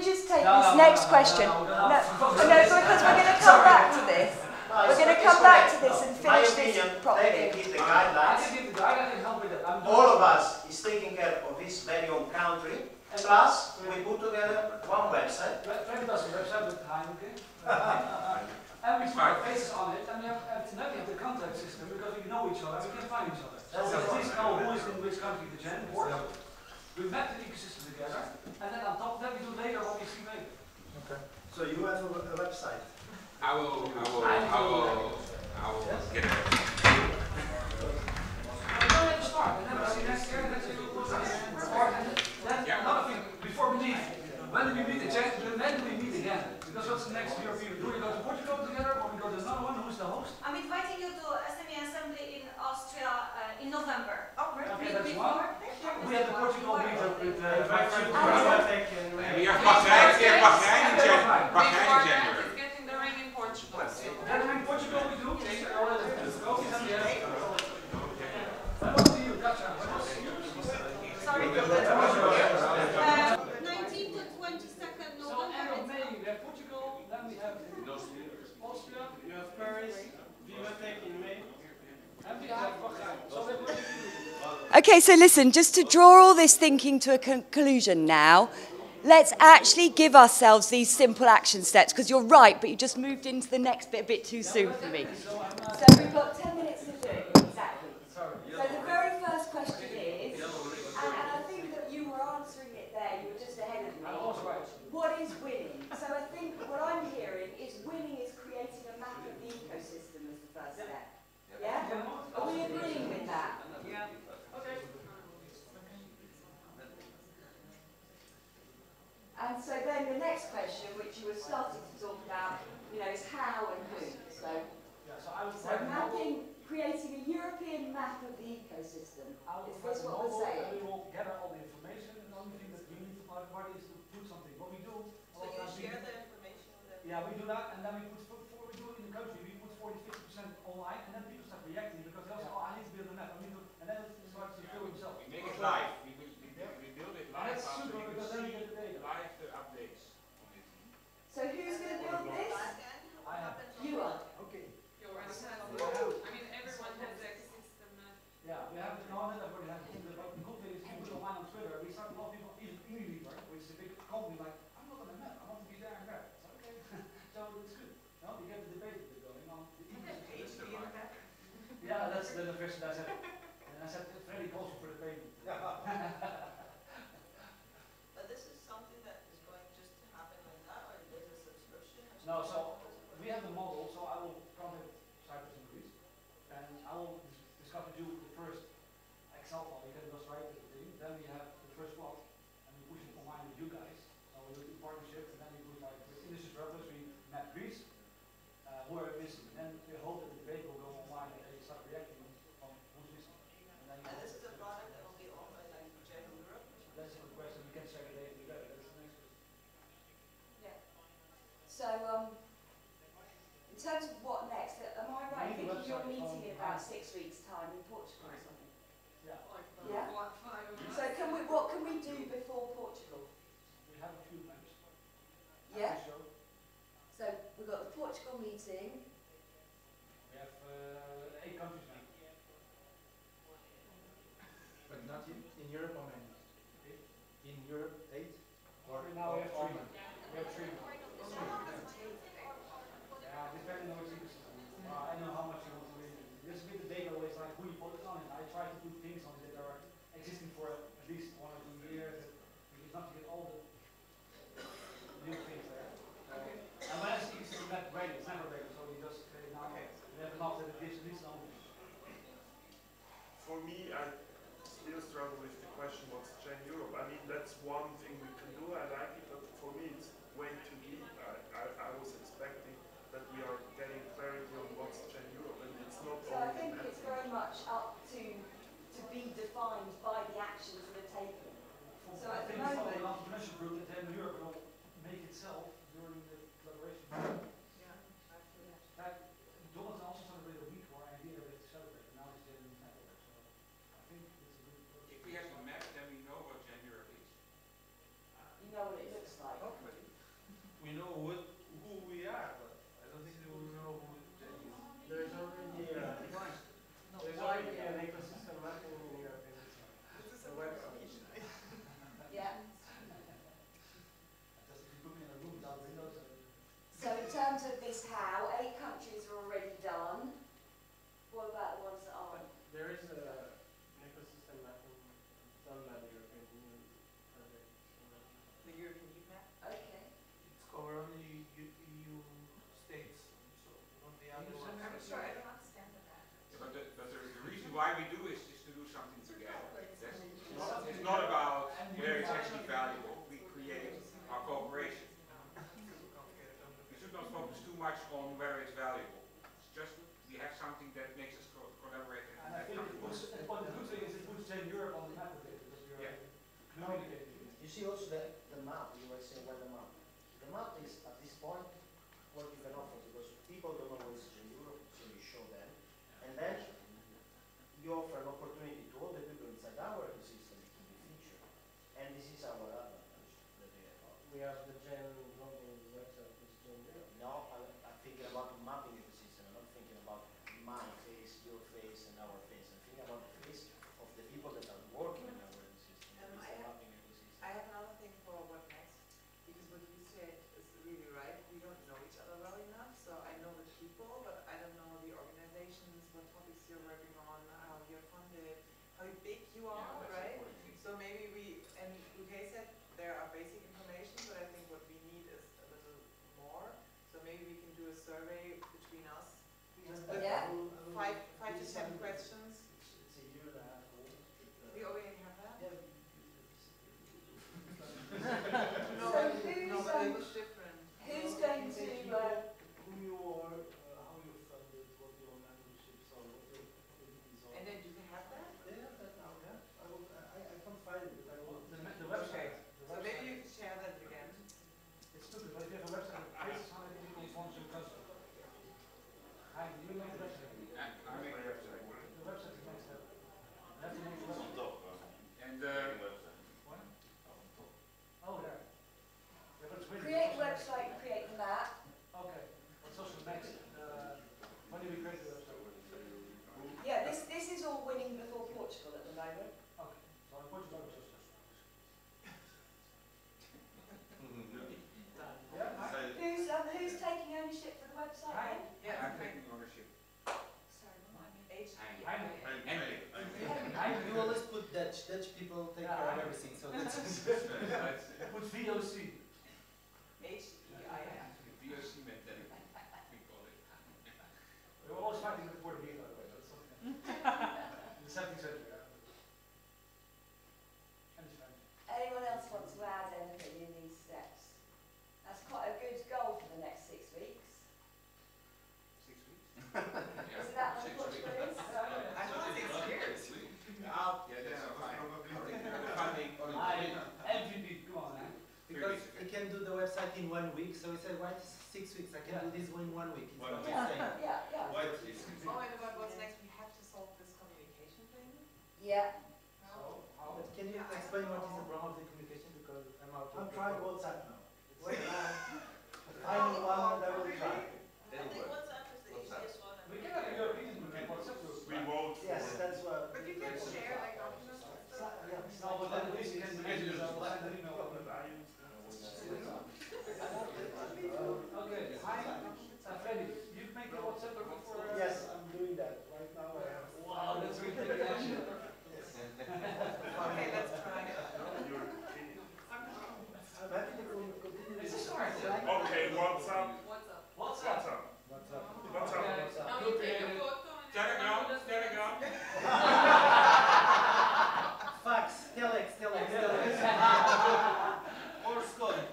just take this next question? No, because we're going to come back to this. We're going to come back to this and finish this properly. They can give the guidelines. I can give the guidelines and help with it. All of us is taking care of his very own country. Plus, we put together one website. Frank does a website with Heineken. And we put our faces on it, and we have the contact system because we know each other, we can find each other. So we at least know who is in which country the Gen board. We map the ecosystem together, and then on top of that we do later what we see later. Okay. So you have a website? I will get it. We don't have to start, and then we see next year, and then we will start. And then another thing, before we leave, when do we meet again? Because what's the next European? Do we go to Portugal together, or we go to another one? Who's the host? I'm inviting you to SME Assembly in Austria in November. Oh, great. Okay, that's one. We have the Portugal meetup with my friend. We have Bahrein in January. Is getting the ring in Portugal. Then in Portugal we do. What to you, Katja? Sorry. 19th to 22nd November. We have Portugal, then we have Austria, You have Paris, Vivatech in May. Okay, so listen, just to draw all this thinking to a conclusion now, let's actually give ourselves these simple action steps, because you're right, but you just moved into the next bit a bit too soon for me. So we've got 10 minutes to do it, exactly. So the very first question is, and I think that you were answering it there, you were just ahead of me. What is winning? So I think what I'm hearing is winning is creating a map of the ecosystem as the first step. Yeah? Are we agreeing with that? Yeah. Okay. And so then the next question, which you were starting to talk about, is how and who. So creating a European map of the ecosystem. Is this what we're saying? And we will gather all the information, and the only thing that we need from everybody is to put something. What we do, So you share the information with them? yeah, we do that, and then we put, we do it in the country, we put 40–50% online, and then people start reacting, because they also, I need to build a map, and then it starts to fill himself. We make it live. We build it live. That's super, because then you get the data. Live the updates on it. So who's going to build this? I have. You are. Okay. You already have. I mean, everyone has access to the map. Yeah, we have not everybody has it. But the good thing is, you put it online on Twitter. We start a lot of people, even Unilever, which is a big company, like, I'm not on the map. I want to be there and there. So okay, so it's good. No, you get the debate going on the ecosystem. Yeah, that's the first I said. And I said Freddy calls for the payment. But this is something that is going just to happen like that, or there's a subscription? No, so we have the model. So I will contact Cyprus and Greece, and I will discuss with you the first Excel file. You can just write the thing. Then we have the first plot, and we push it online with you guys. So we do it in partnership, and then we put like with industry structures. We map Greece, who are missing, and then we hope that the debate will go online and they start reacting on who's missing. And this is a product that will be owned by like Gen Europe? That's a good question. We can check it later together. That's the next question. Yeah. So, in terms of what next, am I right thinking you're meeting in about 6 weeks' time in Portugal or something? Yeah. Yeah? So what can we do before Portugal? We have a few plans. Yeah? So we've got the Portugal meeting. We have 8 countries now. But not in Europe or many? In Europe, 8? Or now we have 3. Many? We have 3. Yeah, depending on which ecosystem. I know how much you want to read. Just with the data always like who you focus on, and I try to put things on it that are existing for at least 1 or 2 years. It's not to get all the new things there. And when I see it's not ready, it's never ready, so we just now we have enough that it gives at least only. For me, I still struggle with the question, what's Gen Europe? I mean, that's one thing we can do, I like it, but for me it's way too deep. I was expecting that we are getting clarity on what's Gen Europe, and it's not So I think it's very much up to be defined by the actions that are taken. So I at the think the moment, entrepreneurship group that then Europe will make itself during the collaboration. Yeah. Donald also celebrated a week where I idea with celebrate, and now it's Gen Network. So I think it's a good approach. If we have a map, then we know what Gen Europe is. you know what it looks like. Hopefully. We know who we are, but I don't think we will know who Gen is. There's already an ecosystem mapping in Europe. It's a website. Yeah. Just if you put me in a room without windows. So in terms of this how, 8 countries are already done. What about the ones that aren't? There is an ecosystem mapping done by the European Union project. The European Union map? Okay. It's cover only EU states, so not the other ones. I'm sorry, I don't understand that. Yeah, but the reason why we do is to do something together. It's not about where it's actually valuable. We create our cooperation. We should not focus too much on where it's valuable. It's just we have something that makes us collaborate. And I think the good thing is it puts Gen Europe on the map a bit, because we are communicating. You see also the map, you were saying well the map. The map is at this point what you can offer, because people don't know what is Gen Europe, so you show them. And then you offer an opportunity to all the people inside our ecosystem to be featured. And this is our advantage that we have. We have the Gen Global website, is Gen Europe. No, I'm thinking about mapping ecosystem. I'm not thinking about my face, your face and our face, and think about the face of the people that are working in our ecosystem. I have another thing for what next, because what you said is really right. We don't know each other well enough, so I know the people, but I don't know the organizations, what topics you're working on, how you're funded, how big you are, right? So maybe and UK said there are basic information, but I think what we need is a little more. So maybe we can do a survey between us. Yeah. Five to 10 questions. It's a year and a half old. We already have that? Yeah. No, So it was different. who's going to who you are, how you're funded, what your memberships are, what your activities are. And then do they have that? They have that now, yeah. I can't find it, but I will. The website. So maybe you can share that again. It's stupid, but if you have a website, this is how many people funds your country. Hi, do you make a website? I make a website. The website is next step. That's the next On website. top. And What? Oh, yeah. Yeah, but it's really create a social. website, create the map? Okay. What's also next? When do we create the website? Yeah, this is all winning before Portugal at the moment. Okay. So in Portugal, it's just Who's taking ownership for the website then? Yeah, I'm taking ownership. You always put Dutch. Dutch people take care of everything, so that's Put VOC. HEIM. VOC mentality, we call it. We were always fighting with Portuguese, by the way. That's something. In the 17th century. And it's French. Anyone else want to add anything in these steps? That's quite a good goal for the next 6 weeks. 6 weeks? Isn't that what Portugal is? I thought 6 years. Yeah, that's fine. Funding. MVP, come on, man. because he can do the website in 1 week. So he said, "Why 6 weeks? I can do this in 1 week." It's what he's saying. Yeah. Why 6 weeks? Oh, and what's next? We have to solve this communication thing? Yeah. So, how? But can you explain what is the problem of the communication? Because I'm out. I'm trying WhatsApp now. Find one that I will try. I think WhatsApp is the easiest one. We can have a European WhatsApp group. We vote for. Yes, that's what. But you can share like documents and stuff. No, but then at least you can manage it. I'll send an email. Okay, hi, Freddy, you make a WhatsApp group for... Yes, I'm doing that right now. I have. Wow, that's really taking action. Okay, let's try it. I'm happy to continue. It's a start. Okay, WhatsApp. WhatsApp. WhatsApp. Now you take a photo and Telegram. Fax, telex. Or Skype.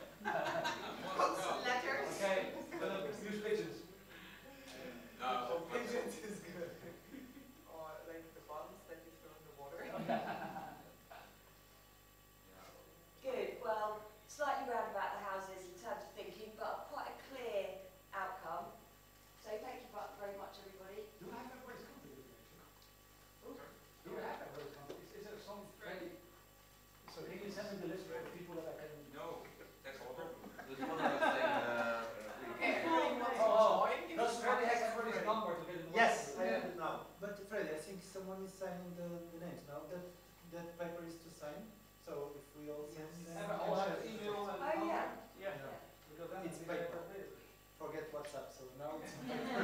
Letters. Okay, use pigeons. No, Pigeons is good. Or like the buns that you throw in the water. Good. Well, slightly round about the houses in terms of thinking, but quite a clear outcome. So thank you very much, everybody. Do I have everybody's contact information? Do I have everybody's contact? Is there some ready? So can you send me the list of the people that I can... No, that's all. There's one other thing. Okay, everybody wants to join. Does Freddy have everybody's number to get in the Yes, I have it now. But Freddy, I think someone is signing the names now. That paper is to sign. So if we all sign, then All have email and... Oh, yeah. Yeah. Because then It's we paper. can- Forget WhatsApp. So now it's paper.